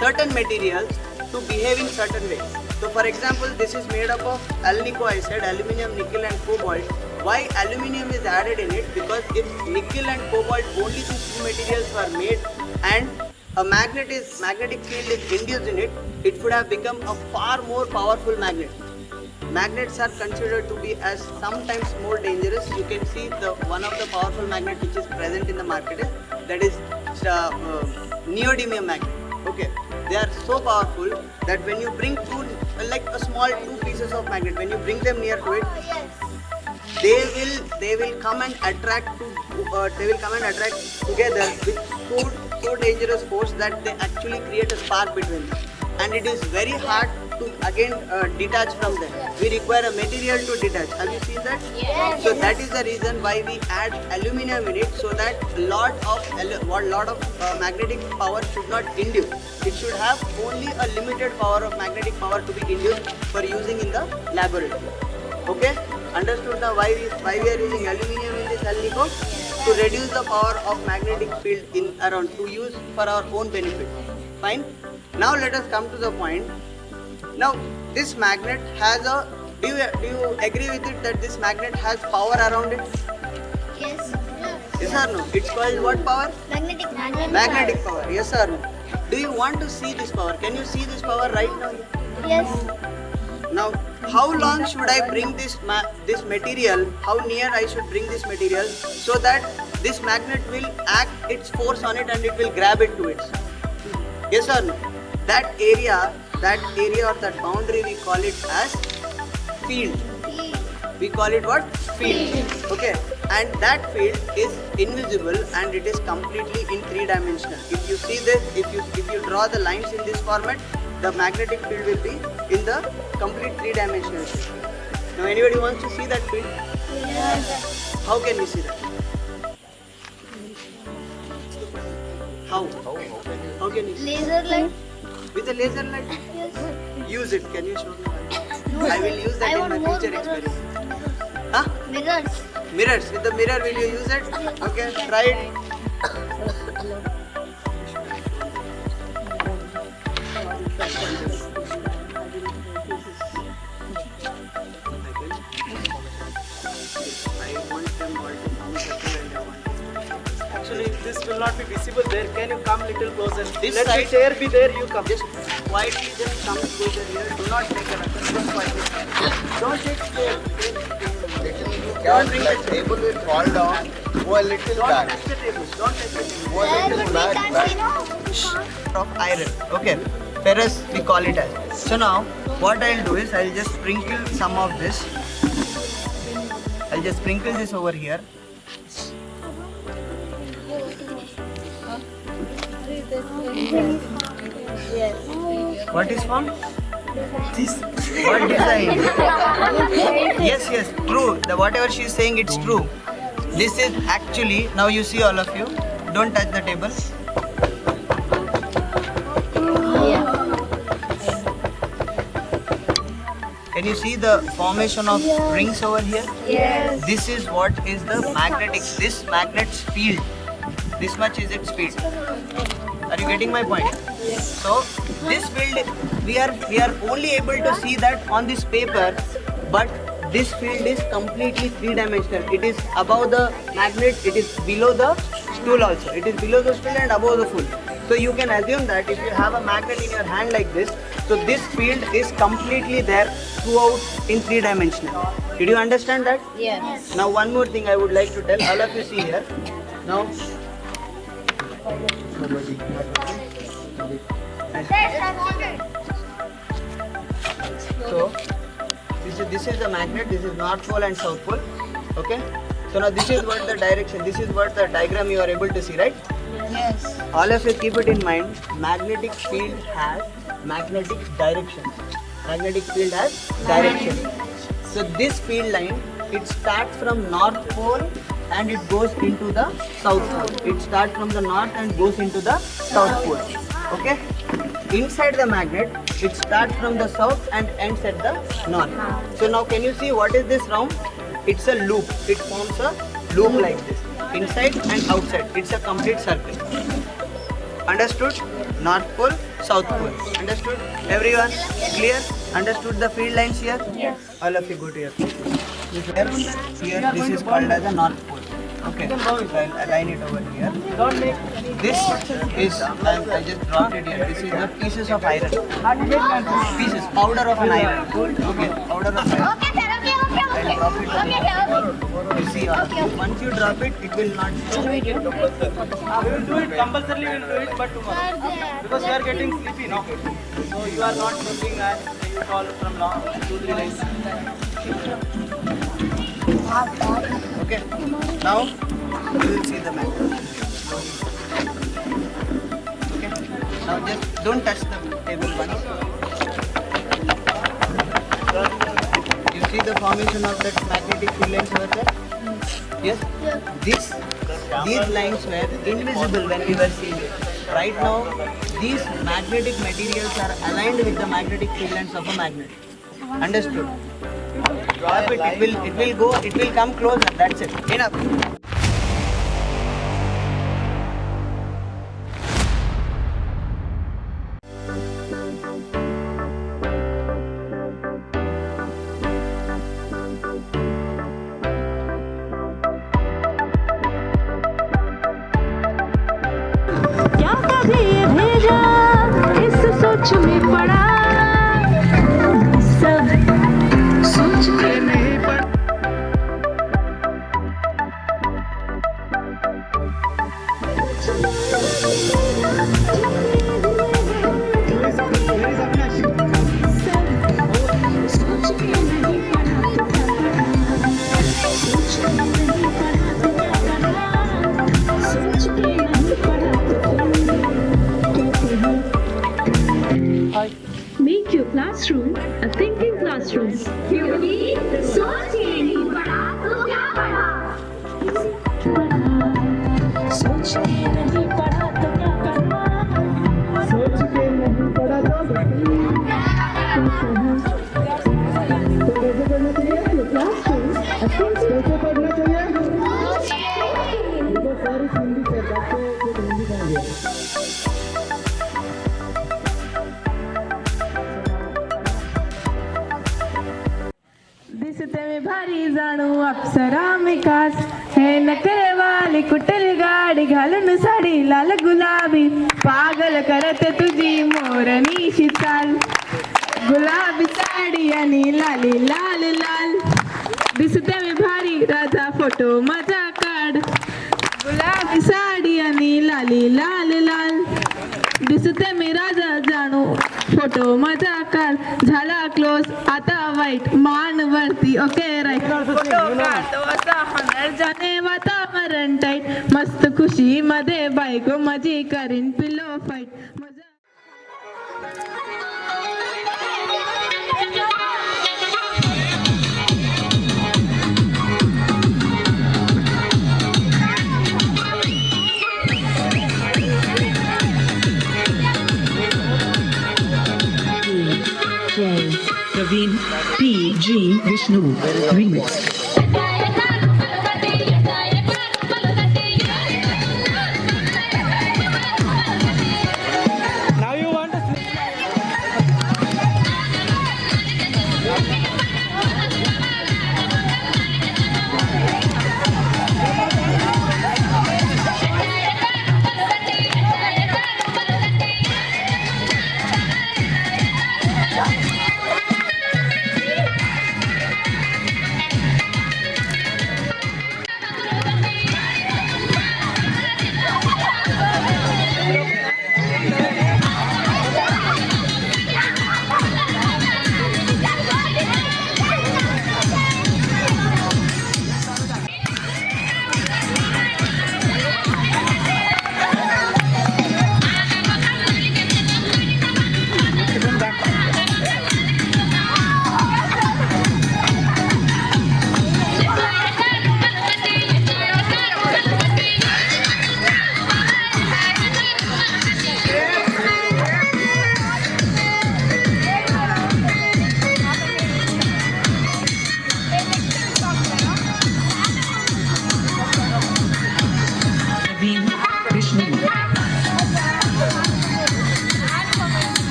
certain materials to behave in certain way. So for example, this is made up of alnico, I said, aluminium, nickel and cobalt. Why aluminium is added in it? Because if nickel and cobalt, only these two materials were made and a magnetic field is induced in it, it would have become a far more powerful magnet. Magnets are considered to be as sometimes more dangerous. You can see one of the powerful magnets which is present in the market is neodymium magnet. Okay, they are so powerful that when you bring two pieces of magnet, when you bring them near to it, they will come and attract together with so dangerous force that they actually create a spark between them, and it is very hard to again detach from them. We require a material to detach. Have you seen that? Yes. So that is the reason why we add aluminium in it, so that lot of magnetic power should not induce. It should have only a limited power of magnetic power to be induced for using in the laboratory. Okay? Understood now why we are using aluminium in this alnico? To reduce the power of magnetic field in around, to use for our own benefit. Fine? Now let us come to the point. Now this magnet has a, do you agree with it that this magnet has power around it? Yes. Yes or no? It's called what power? Magnetic power. Yes or no? Do you want to see this power? Can you see this power right now? Yes. Now, how long should I bring this material? How near I should bring this material so that this magnet will act its force on it and it will grab it to it? Yes or no? That area or that boundary, we call it as field. We call it what? Field. Okay. and that field is invisible and it is completely in three-dimensional. If you see this, if you draw the lines in this format, the magnetic field will be in the complete three-dimensional shape. Now anybody wants to see that field? Yes. How can we see that? How? How can you see? Laser light. With a laser light? Yes. Use it. Can you show me? I will use that I in want my more future mirrors. experiment. Huh? Mirrors. Mirrors. With the mirror, will you use it? Okay, try it. I want them all to form circle and I want Actually, this will not be visible there. Can you come little closer? This Let side- the chair be there. You come. just quietly just come closer here. Do not take a rush. Just quietly. Don't take care. Don't bring the table. Will fall down. Go a little Don't back. touch the table. Don't touch the table. Go a Sir, little but we back. can't see, no? Of iron. Okay. Ferrous we call it as. So now what I'll do is I'll just sprinkle some of this. I'll just sprinkle this over here. What is formed? This. What design? Yes, true. The whatever she is saying, it's true. This is actually, now you see all of you. Don't touch the table. Can you see the formation of rings over here? Yes. This is what is the magnetic, this magnet's field. This much is its field. Are you getting my point? So this field, we are only able to see that on this paper, but this field is completely three-dimensional. It is above the magnet, it is below the stool also. It is below the stool and above the stool. So you can assume that if you have a magnet in your hand like this, so this field is completely there throughout in three-dimensional. Did you understand that? Yes. Now one more thing I would like to tell all of you, see here. Now so this is the magnet, this is north pole and south pole. Okay, so now this is what the direction, this is what the diagram you are able to see, right? Yes. All of you keep it in mind, magnetic field has magnetic direction. Magnetic field has direction. So this field line, it starts from north pole and it goes into the south pole. It starts from the north and goes into the south pole. Okay? Inside the magnet, it starts from the south and ends at the north. So now can you see what is this round? It's a loop. It forms a loop like this. Inside and outside. It's a complete circle. Understood? North pole, south pole. Understood? Everyone? Clear? Understood the field lines here? Yes. All of you go to your place. Here, this is called as the north pole. Okay, so I'll align it over here. This is, I just dropped it here. This is the pieces of iron. Pieces, powder of an iron. Okay, powder of iron. Okay, sir. Okay. I'll drop it over Okay, here. You see, once you drop it, it will not. We will do it. Compulsorily, we will do it, but tomorrow. Because you are getting sleepy now. So you are not moving as you call from long 2-3 days. Okay, now you will see the magnet. Okay, now just don't touch the table once. You see the formation of that magnetic field lines over there? Yes? These lines were invisible when we were seeing it. Right now, these magnetic materials are aligned with the magnetic field lines of a magnet. Understood? Drop it, it will come closer, that's it. Enough. क्या कभी ये भेजा इस सोच में पड़ा सब सोच के नहीं पड़ा सोच के नहीं पड़ा सोच के नहीं पड़ा a thinking classroom. क्योंकि सोच के नहीं पढ़ा तो क्या पढ़ा? सोच के नहीं पढ़ा तो क्या पढ़ा? सोच के नहीं पढ़ा तो कैसे पढ़ना चाहिए? कैसे पढ़ना चाहिए? देखो सर इस हिंदी से बच्चों को हिंदी कहेंगे. दिसते मी भारी जाणू अप्सरा मिकास हे नखरे वाली कुठल गाडी घालून साडी लाल गुलाबी पागल करते तुझी मोरनीशी चाल गुलाबी साडी आणि लाली लाल लाल दिसते मी भारी राजा फोटो माझा काढ गुलाबी साडी आणि लाली लाल लाल दिसते मी राजा जानू फोटो माझा काढ झाला क्लोज आता वाईट मान वरती ओके राईट फोटो काढतो असा होणार जाणे वातावरण टाईट मस्त खुशी मध्ये बायको माझी करीन पिलो फाईट मजा Praveen P.G. Vishnu Remix. Now you want to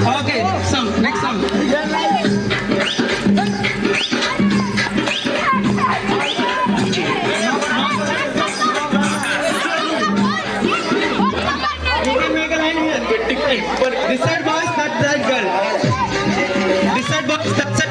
Okay, next song. You can make a line here, but different. But this side boys, that girl. This side boys, that side.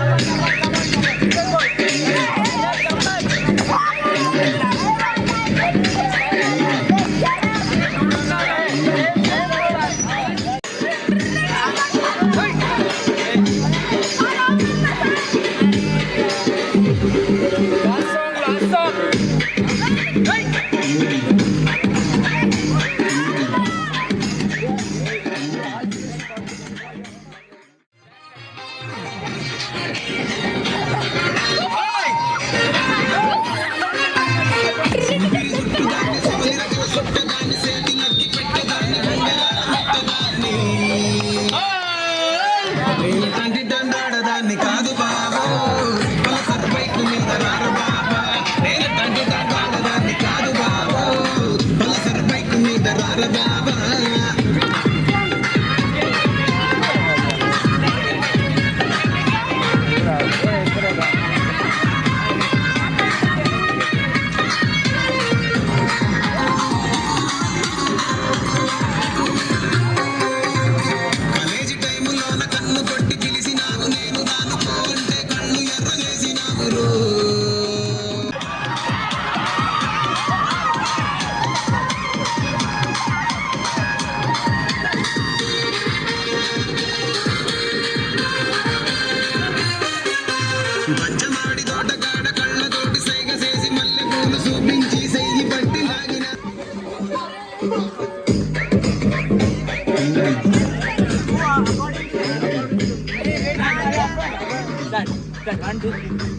That 1, 2, 3.